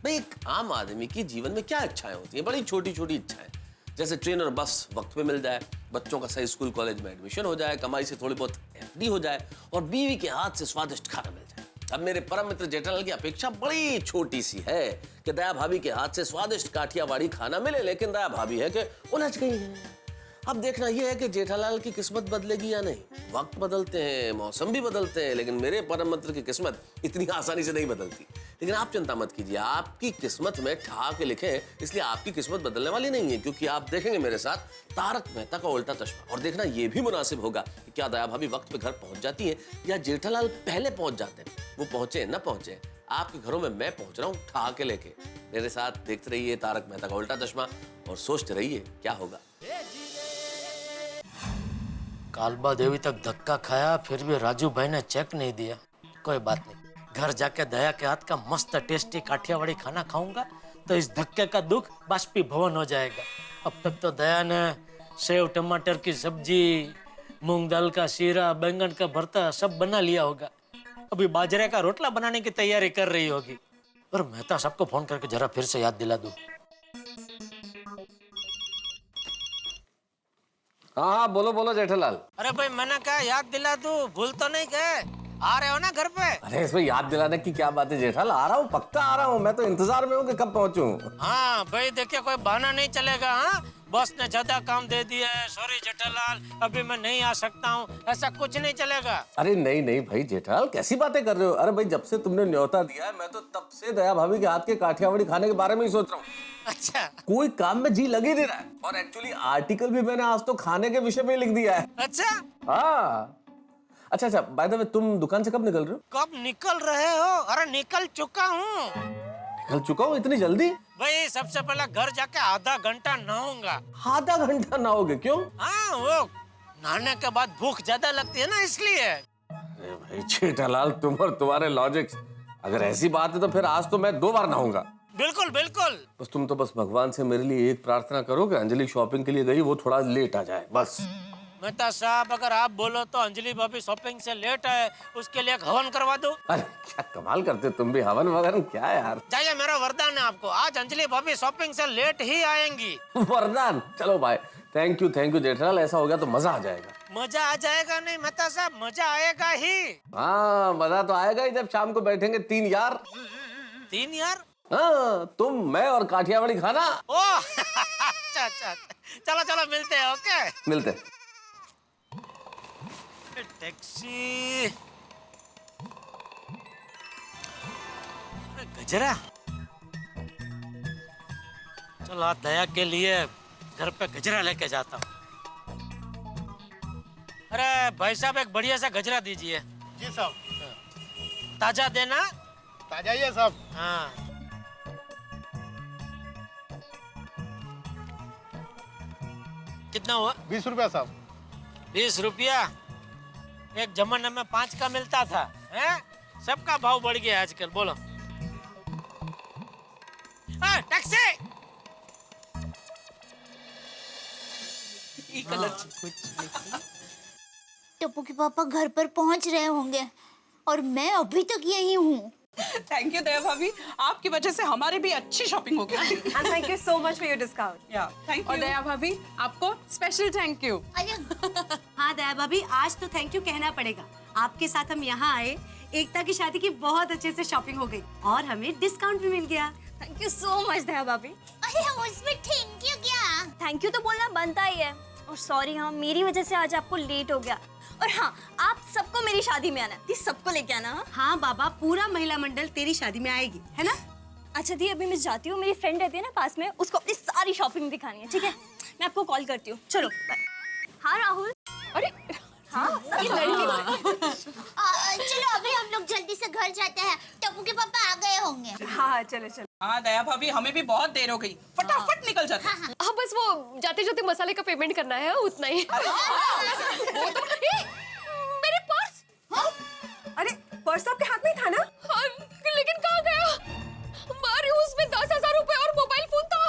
भाई, एक आम आदमी की जीवन में क्या इच्छाएं होती हैं? बड़ी छोटी छोटी इच्छाएं, जैसे ट्रेन और बस वक्त पे मिल जाए, बच्चों का सही स्कूल कॉलेज में एडमिशन हो जाए, कमाई से थोड़ी बहुत एफडी हो जाए और बीवी के हाथ से स्वादिष्ट खाना मिल जाए। अब मेरे परम मित्र जेठालाल की अपेक्षा बड़ी छोटी सी है कि दया भाभी के हाथ से स्वादिष्ट काठियावाड़ी खाना मिले, लेकिन दया भाभी है कि उलझ गई है। अब देखना यह है कि जेठालाल की किस्मत बदलेगी या नहीं। वक्त बदलते हैं, मौसम भी बदलते हैं, लेकिन मेरे परम मित्र की किस्मत इतनी आसानी से नहीं बदलती। लेकिन आप चिंता मत कीजिए, आपकी किस्मत में ठहाके लिखे हैं, इसलिए आपकी किस्मत बदलने वाली नहीं है। क्योंकि आप देखेंगे मेरे साथ तारक मेहता का उल्टा चश्मा, और देखना यह भी मुनासिब होगा कि क्या दया भाभी वक्त पे घर पहुंच जाती है या जेठालाल पहले पहुंच जाते हैं। वो पहुंचे न पहुंचे, आपके घरों में मैं पहुंच रहा हूँ ठहाके लेके। मेरे साथ देखते रहिए तारक मेहता का उल्टा चश्मा और सोचते रहिए क्या होगा। कालबा देवी तक धक्का खाया, फिर भी राजू भाई ने चेक नहीं दिया। कोई बात नहीं, घर जाके दया के हाथ का मस्त टेस्टी काठियावाड़ी खाना खाऊंगा तो इस धक्के का दुख बाष्पीभवन हो जाएगा। अब तक तो दया ने सेव टमाटर की सब्जी, मूंग दाल का शीरा, बैंगन का भरता सब बना लिया होगा। अभी बाजरे का रोटला बनाने की तैयारी कर रही होगी। और मेहता सबको फोन करके जरा फिर से याद दिला दूं। हाँ, बोलो बोलो जेठालाल। अरे भाई, मैंने कहा याद दिला दूं, भूल तो नहीं गए? आ रहे हो ना घर पे? अरे इसमें याद दिलाने की क्या बात है जेठालाल, आ रहा हूँ, पक्का आ रहा हूँ। मैं तो इंतजार में हूँ कि कब पहुँचूं। हाँ भाई, देखिए कोई बहाना नहीं चलेगा। हाँ, बॉस ने ज्यादा काम दे दिया है, सॉरी जेठालाल, अभी मैं नहीं आ सकता हूँ, ऐसा कुछ नहीं चलेगा। अरे नहीं नहीं भाई जेठालाल, कैसी बातें कर रहे हो? अरे भाई, जब से तुमने न्योता दिया है मैं तो तब से दया भाभी के हाथ के काठियावाड़ी खाने के बारे में ही सोच रहा हूँ। अच्छा, कोई काम में जी लगे नहीं रहा है। और एक्चुअली आर्टिकल भी मैंने आज तो खाने के विषय में लिख दिया है। अच्छा हाँ, अच्छा, बाय द वे, तुम दुकान से कब निकल रहे हो? कब निकल रहे हो? अरे निकल चुका हूँ। निकल चुका हूँ इतनी जल्दी? भाई, सबसे पहले घर जाके आधा घंटा नहाऊंगा। आधा घंटा नहाओगे? क्यों? हाँ, वो नहाने के बाद भूख ज्यादा लगती है ना, इसलिए। अरे भाई जेठालाल, तुम और तुम्हारे लॉजिक्स, अगर ऐसी बात है तो फिर आज तो मैं 2 बार नहाऊंगा। बिल्कुल बिल्कुल। बस तुम तो बस भगवान से मेरे लिए एक प्रार्थना करो कि अंजलि शॉपिंग के लिए गई, वो थोड़ा लेट आ जाए, बस। मेहता साहब, अगर आप बोलो तो अंजलि भाभी शॉपिंग से लेट आए, उसके लिए एक हवन करवा दो। अरे क्या कमाल करते हो तुम भी, हवन वगन क्या यार। जाइए, मेरा वरदान है आपको, आज अंजलि भाभी शॉपिंग से लेट ही आएंगी। वरदान? चलो भाई, थैंक यू जेठालाल, ऐसा हो गया तो मजा आ जाएगा। मजा आ जाएगा नहीं मेहता साहब, मजा आएगा ही। हाँ मजा तो आएगा ही जब शाम को बैठेंगे 3 यार। 3 यार? हाँ, तुम, मैं और काठियावाड़ी खाना। ओह अच्छा, चलो चलो मिलते हैं। ओके, मिलते। टैक्सी। गजरा, चलो आज दया के लिए घर पे गजरा लेके जाता हूँ। अरे भाई साहब, एक बढ़िया सा गजरा दीजिए। जी साहब। ताजा देना। ताजा ही है साहब। हाँ। कितना हुआ? 20 रुपया साहब। 20 रुपया? एक जमाने में 5 का मिलता था, हैं? सबका भाव बढ़ गया आजकल। बोलो। टैक्सी। टप्पू के पापा घर पर पहुंच रहे होंगे और मैं अभी तक यही हूँ। थैंक यू दया भाभी, आपकी वजह से हमारी भी अच्छी शॉपिंग हो गई। And thank you so much for your discount. या थैंक यू। और दया भाभी, आपको स्पेशल थैंक यू। हाँ दया भाभी, आज तो थैंक यू कहना पड़ेगा। आपके साथ हम यहाँ आए, एकता की शादी की बहुत अच्छे से शॉपिंग हो गई और हमें डिस्काउंट भी मिल गया। थैंक यू सो मच दया भाभी। अरे उसमें थैंक यू क्या? थैंक यू तो बोलना बनता ही है। और सॉरी, हाँ मेरी वजह से आज आपको लेट हो गया। और हाँ, आप सबको मेरी शादी में आना, दी सबको लेके आना। हाँ बाबा, पूरा महिला मंडल तेरी शादी में आएगी, है ना? अच्छा दी, अभी मैं जाती हूँ, मेरी फ्रेंड रहती है ना पास में, उसको अपनी सारी शॉपिंग दिखानी है, ठीक है? मैं आपको कॉल करती हूँ, चलो बाय। हाँ राहुल। अरे हाँ, चलो अभी हम लोग जल्दी से घर जाते हैं, टप्पू के पापा आ गए होंगे। हाँ चलो चलो। हाँ दया भाभी, हमें भी बहुत देर हो गई, फटाफट निकल जाते हैं। हाँ बस वो जाते जाते मसाले का पेमेंट करना है, उतना ही। वो तो, मेरे पर्स। अरे पर्स आपके हाथ में था ना? हाँ, लेकिन कहाँ गया? मारी, उसमें 10,000 रुपए और मोबाइल फोन था।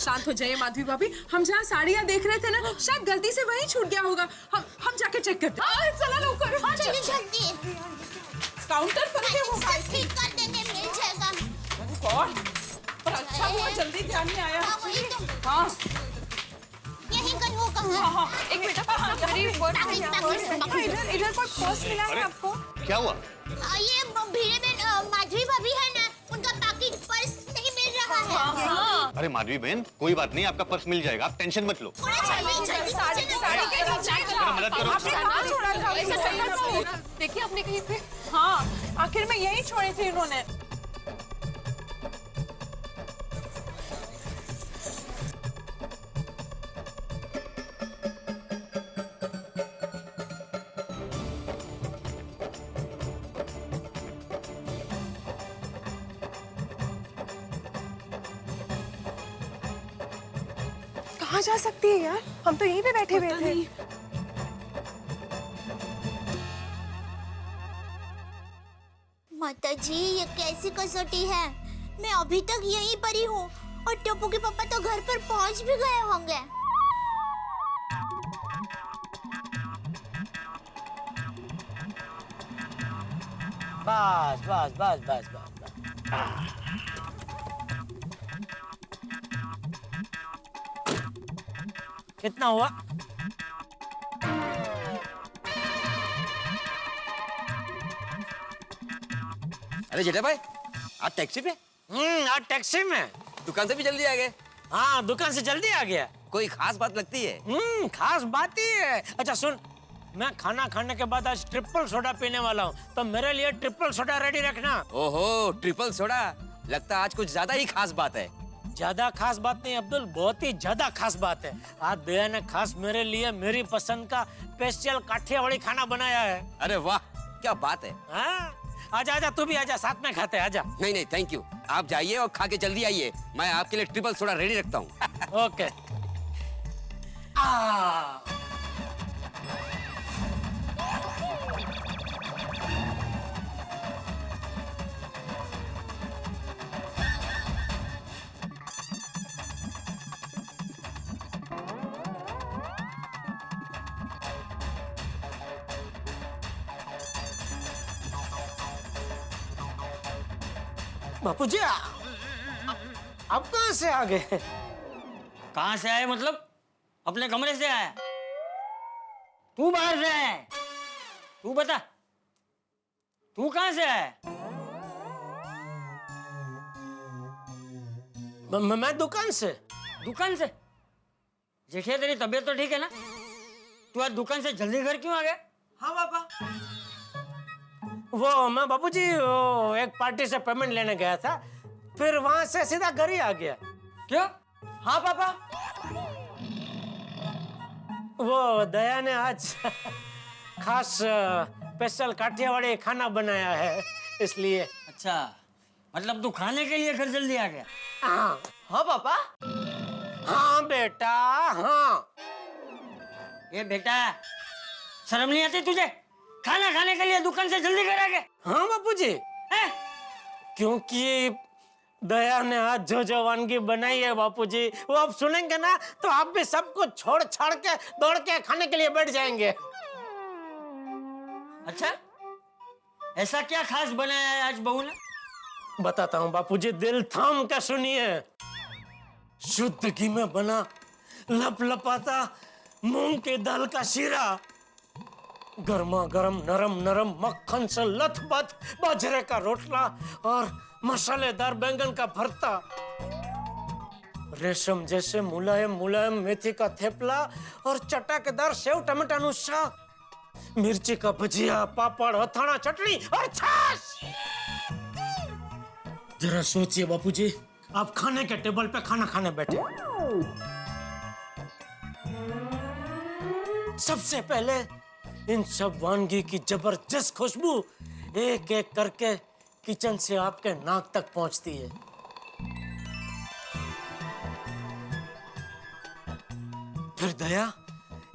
शांत हो जाइए माधवी भाभी, हम जहाँ साड़ियाँ देख रहे थे ना, शायद गलती से वहीं छूट गया होगा। हम जाके चेक करते हैं। चला लौकर। जल्दी। काउंटर पर है वो। ठीक कर देंगे, मिल जाएगा। गॉड, पर अच्छा हुआ जल्दी ध्यान में आया। हाँ, वही तो। हाँ। यहीं कहीं वो कहाँ? एक मिनट, मेरी इधर कोई पर्स मिला है आपको? क्या हुआ? ये भीड़े में माधवी भाभी है ना, उनका पैकेट पर्स नहीं मिल रहा है। अरे माधवी बहन, कोई बात नहीं, आपका पर्स मिल जाएगा, आप टेंशन मत लो। मदद करो। देखिए आपने कहीं पे। हाँ, आखिर में यही छोड़ी थी इन्होंने। कहाँ जा सकती है यार, हम तो यहीं पे बैठे हुए थे। माता जी, ये कैसी कसौटी है? मैं अभी तक यहीं पर ही हूँ और टप्पू के पापा तो घर पर पहुँच भी गए होंगे। बस बस बस बस बस। कितना हुआ? अरे जेठा भाई, आप टैक्सी पे? आज टैक्सी में। दुकान से भी जल्दी आ गए? हाँ, दुकान से जल्दी आ गया। कोई खास बात लगती है? खास बात ही है। अच्छा सुन, मैं खाना खाने के बाद आज ट्रिपल सोडा पीने वाला हूँ, तो मेरे लिए ट्रिपल सोडा रेडी रखना। ओहो, ट्रिपल सोडा, लगता है आज कुछ ज्यादा ही खास बात है। ज्यादा खास बात नहीं अब्दुल, बहुत ही ज्यादा खास बात है। आज दया ने खास मेरे लिए मेरी पसंद का स्पेशल काठियावाड़ी खाना बनाया है। अरे वाह, क्या बात है। हाँ? आजा आजा, तू भी आजा, साथ में खाते हैं, आजा। नहीं नहीं थैंक यू, आप जाइए और खा के जल्दी आइए, मैं आपके लिए ट्रिपल सोडा रेडी रखता हूँ। ओके। बापूजी आप कहाँ से आ गए? कहाँ से आए मतलब? अपने कमरे से आया? तू बाहर से आया? तू बता, तू कहाँ से आया? मैं दुकान से। दुकान से? जेठिया तेरी तबीयत तो ठीक है ना? तू आज दुकान से जल्दी घर क्यों आ गया? हाँ पापा। वो मैं बापूजी वो एक पार्टी से पेमेंट लेने गया था, फिर वहां से सीधा घर ही आ गया। क्यों? हाँ पापा। वो दया ने आज खास स्पेशल काठियावाड़ी खाना बनाया है, इसलिए। अच्छा, मतलब तू खाने के लिए घर जल्दी आ गया? हाँ। हाँ पापा। हाँ बेटा हाँ। ये बेटा, शर्म नहीं आती तुझे? खाना खाने के लिए दुकान से जल्दी घर आ गया? हाँ बापूजी, क्योंकि दया ने आज जो वानगी बनाई है बापूजी, वो आप सुनेंगे ना तो आप भी सब कुछ छोड़ छाड़ के दौड़ के खाने के लिए बैठ जाएंगे। अच्छा, ऐसा क्या खास बनाया है आज बहू ने? बताता हूँ बापूजी, दिल थाम के सुनिए। शुद्ध घी में बना लपलपाता मूंग की दाल का शीरा, गर्मा गर्म नरम नरम मक्खन से लथपथ बाजरे का रोटला और मसालेदार बैंगन का भरता, रेशम जैसे मुलायम मुलायम मेथी का थेपला और चटाकेदार सेव टमाटर साग, मिर्ची का भजिया, पापड़, हथाना, चटनी और छाछ। जरा सोचिए बापूजी, आप खाने के टेबल पे खाना खाने बैठे, सबसे पहले इन सब वानगी की जबरदस्त खुशबू एक एक करके किचन से आपके नाक तक पहुंचती है। फिर दया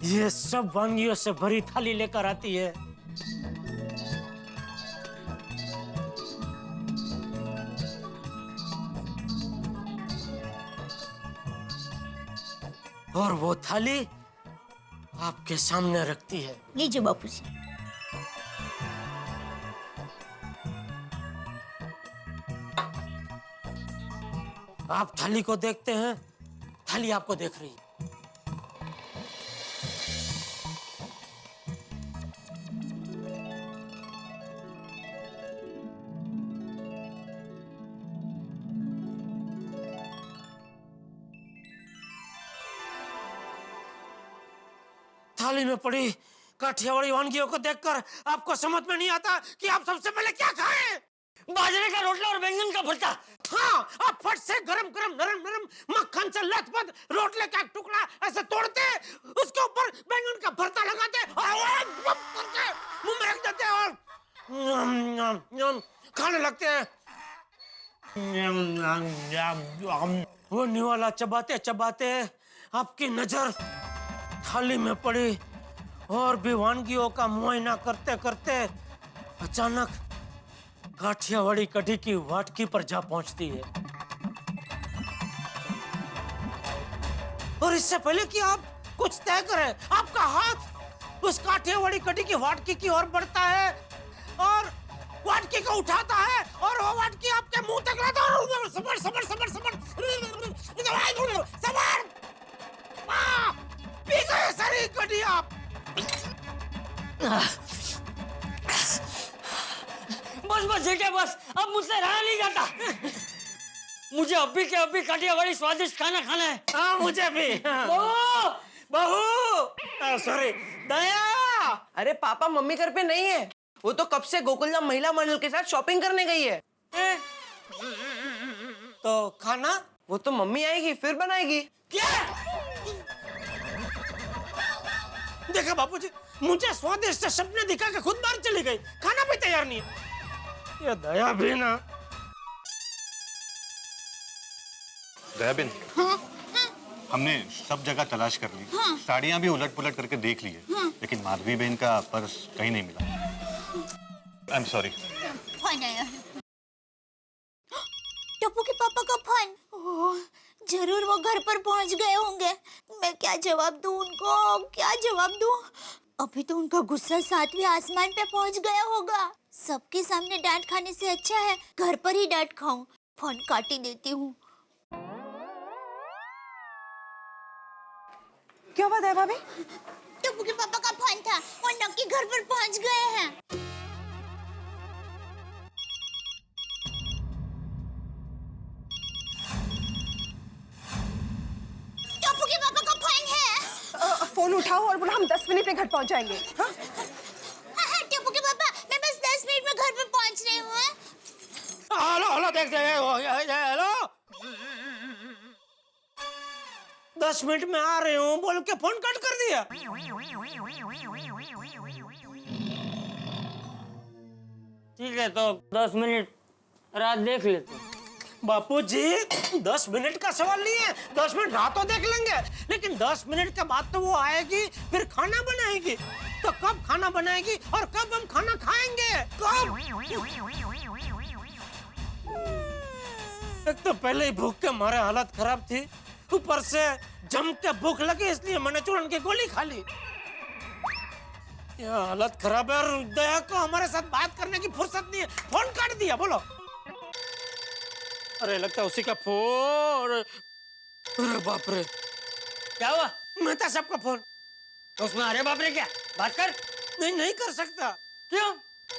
ये सब वानगियों से भरी थाली लेकर आती है। और वो थाली आपके सामने रखती है। लीजिए बापूजी। आप थाली को देखते हैं, थाली आपको देख रही है। थाली में पड़ी काठियावाड़ी वानगियों को देखकर आपको समझ में नहीं आता कि आप सबसे पहले क्या खाएं? बाजरे का रोटला और बैंगन का भरता। हाँ, आप फट से गरम गरम नरम नरम मक्खन से लथपथ रोटले का टुकड़ा ऐसे तोड़ते, उसके ऊपर बैंगन का भरता लगाते और मुंह में रख देते और खाने लगते हैं। वो निवाला चबाते चबाते आपकी नजर थाली में पड़ी और भी वानगियों का मुआयना करते करते अचानक काठियावाड़ी कढ़ी की वाटकी पर जा पहुंचती है। और इससे पहले कि आप कुछ तय करें, आपका हाथ उस काठियावाड़ी कढ़ी की वाटकी की ओर बढ़ता है और वाटकी को उठाता है और वो वाटकी आपके मुंह तक लाता है और summer summer summer summer summer P गए सारी कढ़ी आप। बस बस जेठे बस, अब मुझसे रहा नहीं जाता। मुझे अभी के अभी काठियावाड़ी स्वादिष्ट खाना खाना है। हाँ मुझे भी। बहू, बहू, सॉरी दया। अरे पापा मम्मी घर पे नहीं है, वो तो कब से गोकुलधाम महिला मंडल के साथ शॉपिंग करने गई है। तो खाना? वो तो मम्मी आएगी फिर बनाएगी। क्या? देखा बापूजी, मुझे स्वादिष्ट सपने दिखा के खुद बाहर चली गई, खाना भी तैयार नहीं है। ये दया भी ना। दयाबिन, हमने सब जगह तलाश कर ली, साड़ियां भी उलट पुलट करके देख ली है, लेकिन माधवी बहन का पर्स कहीं नहीं मिला। I am sorry. फोन आया है। टप्पू के पापा का फोन। ओह, जरूर वो घर पर पहुंच गए होंगे। मैं क्या जवाब दूं उनको, क्या जवाब दूं? अभी तो उनका गुस्सा 7वें आसमान पे पहुंच गया होगा। सबके सामने डांट खाने से अच्छा है घर पर ही डांट खाऊं। फोन काट ही देती हूँ। क्या बात है भाभी? टप्पू के पापा का फोन था, वो नक्की घर पर पहुंच गए हैं। टप्पू के पापा का फोन है। फोन उठाओ और बोलो हम 10 मिनट में घर पहुंच जाएंगे। हाँ? हाँ, टप्पू के पापा, मैं बस 10 मिनट में घर पर पहुंच रही हूँ। हेलो हेलो, देख हेलो, 10 मिनट में आ रहे हूँ बोल के फोन कट कर दिया। ठीक है तो 10 मिनट रात देख लेते। बापूजी 10 मिनट का सवाल नहीं है, 10 मिनट रात तो देख लेंगे, लेकिन 10 मिनट के बाद तो वो आएगी, फिर खाना बनाएगी। तो कब खाना बनाएगी और कब हम खाना खाएंगे? कब? एक तो पहले ही भूख के मारे हालत खराब थी, ऊपर से जम के भूख लगी, इसलिए मैंने चूरन की गोली खा ली। यह हालत खराब है और दया को हमारे साथ बात करने की फुर्सत नहीं है, फोन काट दिया। बोलो। अरे लगता है उसी का फोन। अरे बाप रे, क्या हुआ? मेहता साहब का फोन। तो उसमें अरे बाप रे क्या बात कर? नहीं, नहीं कर सकता। क्यों?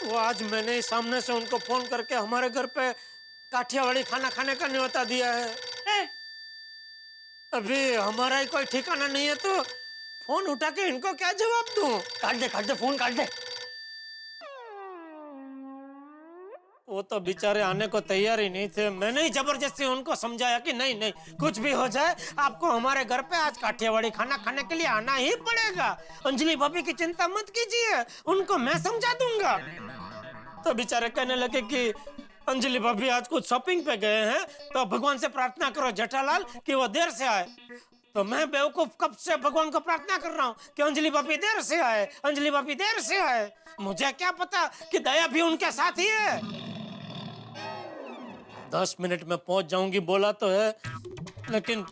वो आज मैंने ही सामने से उनको फोन करके हमारे घर पे काठियावाड़ी खाना खाने का न्योता दिया है। अभी हमारा ही कोई ठिकाना नहीं है, तो फोन उठा के इनको क्या जवाब दूं? काट दे फोन काट दे। वो तो बेचारे आने को तैयार ही नहीं थे। मैंने ही जबरदस्ती उनको समझाया कि नहीं नहीं, कुछ भी हो जाए आपको हमारे घर पे आज काठियावाड़ी खाना खाने के लिए आना ही पड़ेगा। अंजलि भाभी की चिंता मत कीजिए, उनको मैं समझा दूंगा। तो बेचारे कहने लगे कि अंजलि भाभी आज कुछ शॉपिंग पे गए हैं, तो भगवान से प्रार्थना करो जेठालाल कि वो देर से आए। तो मैं बेवकूफ कब से भगवान को प्रार्थना कर रहा हूँ कि अंजलि भाभी देर से आए, अंजलि भाभी देर से आए। मुझे क्या पता कि दया भी उनके साथ ही है। 10 मिनट में पहुंच जाऊंगी बोला तो है, लेकिन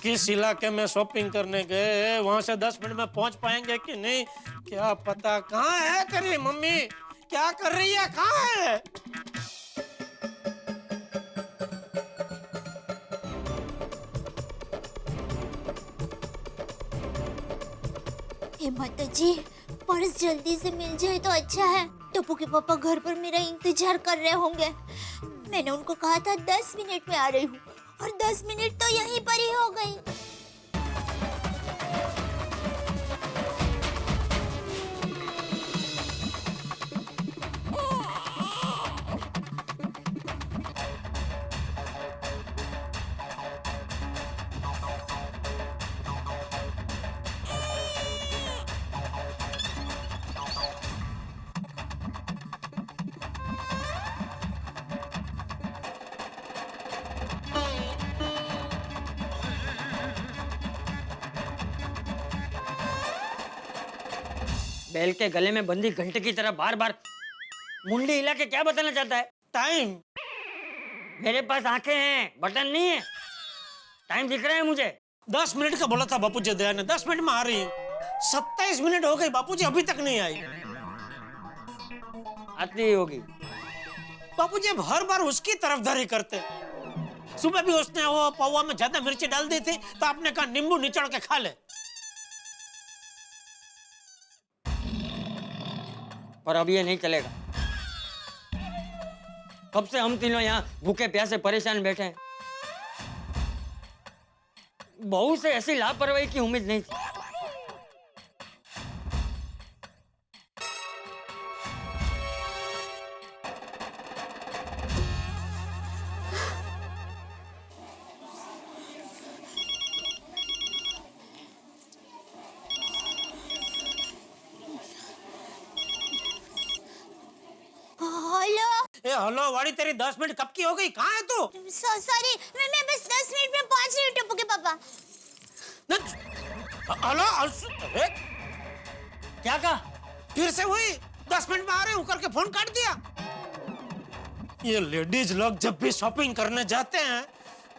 किस इलाके में शॉपिंग करने गए, वहां से 10 मिनट में पहुंच पाएंगे कि नहीं क्या पता। कहाँ है तेरी मम्मी? क्या कर रही है? कहाँ है? माता जी, पर्स जल्दी से मिल जाए तो अच्छा है। टप्पू के पापा घर पर मेरा इंतजार कर रहे होंगे। मैंने उनको कहा था 10 मिनट में आ रही हूँ, और 10 मिनट तो यहीं पर ही हो गई। बैल के गले में बंदी घंटे की तरह बार बार मुंडी हिला के क्या बताना चाहता है? टाइम। मेरे पास आंखें हैं, बटन नहीं है। टाइम दिख रहा है मुझे। 10 मिनट का बोला था बापूजी दया ने, 10 मिनट में आ रही हूँ। 27 मिनट हो गई, बापूजी अभी तक नहीं आई। आती ही होगी। बापूजी अब हर बार उसकी तरफदारी करते। सुबह भी उसने वो पौवा में ज्यादा मिर्ची डाल दी थी, तो आपने कहा नींबू निचोड़ के खा ले। पर अब ये नहीं चलेगा। कब से हम तीनों यहाँ भूखे प्यासे परेशान बैठे हैं। बहू से ऐसी लापरवाही की उम्मीद नहीं थी। हेलो वाड़ी, तेरी 10 मिनट कब की हो गई? कहाँ है तू? सॉरी, मैं बस 10 मिनट में पहुंच रही हूँ टप्पू के पापा। हेलो, क्या कहा? फिर से वही 10 मिनट में आ रहे हूँ करके फोन काट दिया। ये लेडीज लोग जब भी शॉपिंग करने जाते हैं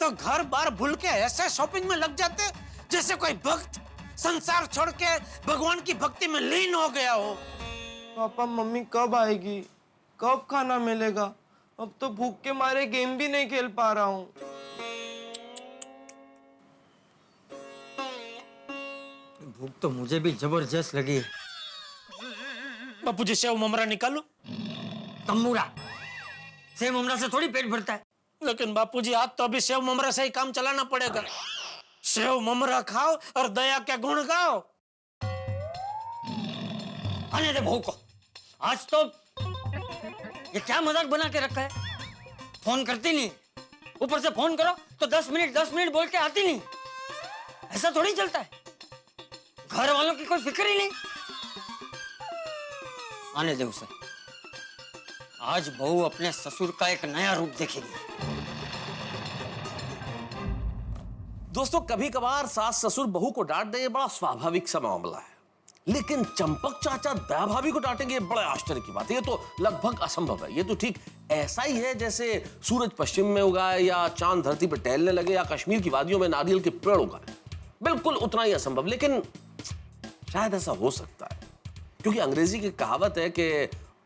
तो घर बार भूल के ऐसे शॉपिंग में लग जाते हैं जैसे कोई भक्त संसार छोड़ के भगवान की भक्ति में लीन हो गया हो। पापा मम्मी कब आएगी? कब खाना मिलेगा? अब तो भूख के मारे गेम भी नहीं खेल पा रहा हूँ। भूख तो मुझे भी जबरदस्त लगी है। बापूजी सेव ममरा निकालू? तंबूरा सेव ममरा से थोड़ी पेट भरता है। लेकिन बापूजी आज तो अभी सेव ममरा से ही काम चलाना पड़ेगा। सेव ममरा खाओ और दया के गुण गाओ। आने दे बहू को। आज तो ये क्या मजाक बना के रखा है? फोन करती नहीं, ऊपर से फोन करो तो 10 मिनट बोल के आती नहीं। ऐसा थोड़ी चलता है। घर वालों की कोई फिक्र ही नहीं। आने दे उसे। आज बहू अपने ससुर का एक नया रूप देखेगी। दोस्तों, कभी कभार सास ससुर बहू को डांट दे, ये बड़ा स्वाभाविक सा मामला है। लेकिन चंपक चाचा दया भाभी को डांटेंगे, ये बड़े आश्चर्य की बात है। ये तो लगभग असंभव है। ये तो ठीक ऐसा ही है जैसे सूरज पश्चिम में उगाए, या चांद धरती पर टहलने लगे, या कश्मीर की वादियों में नारियल के पेड़ उगाए। बिल्कुल उतना ही असंभव, लेकिन शायद ऐसा हो सकता है, क्योंकि अंग्रेजी की कहावत है कि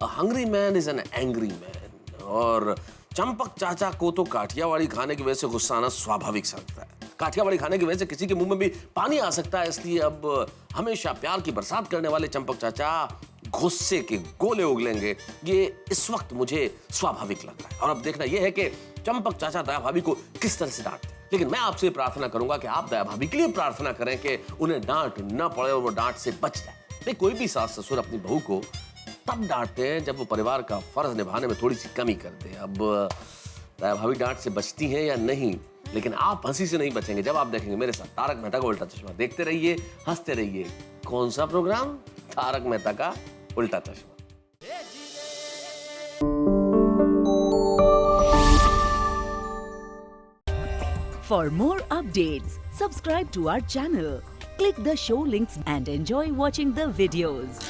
a hungry man is an angry man. और चंपक चाचा को तो काठियावाड़ी खाने की वजह से गुस्सा आना स्वाभाविक सा लगता है। काठियावाड़ी खाने की वजह से किसी के मुंह में भी पानी आ सकता है, इसलिए अब हमेशा प्यार की बरसात करने वाले चंपक चाचा गुस्से के गोले उगलेंगे। ये इस वक्त मुझे स्वाभाविक लग रहा है। और अब देखना यह है कि चंपक चाचा दया भाभी को किस तरह से डांटते हैं। लेकिन मैं आपसे प्रार्थना करूंगा कि आप दया भाभी के लिए प्रार्थना करें कि उन्हें डांट न पड़े और वो डांट से बच जाए। नहीं, कोई भी सास ससुर अपनी बहू को तब डांटते हैं जब वो परिवार का फर्ज निभाने में थोड़ी सी कमी करते हैं। अब दया भाभी डांट से बचती हैं या नहीं, लेकिन आप हंसी से नहीं बचेंगे जब आप देखेंगे मेरे साथ तारक मेहता का उल्टा चश्मा। देखते रहिए, हंसते रहिए। कौन सा प्रोग्राम? तारक मेहता का उल्टा चश्मा। For more updates, subscribe to our channel, click the show links and enjoy watching the videos.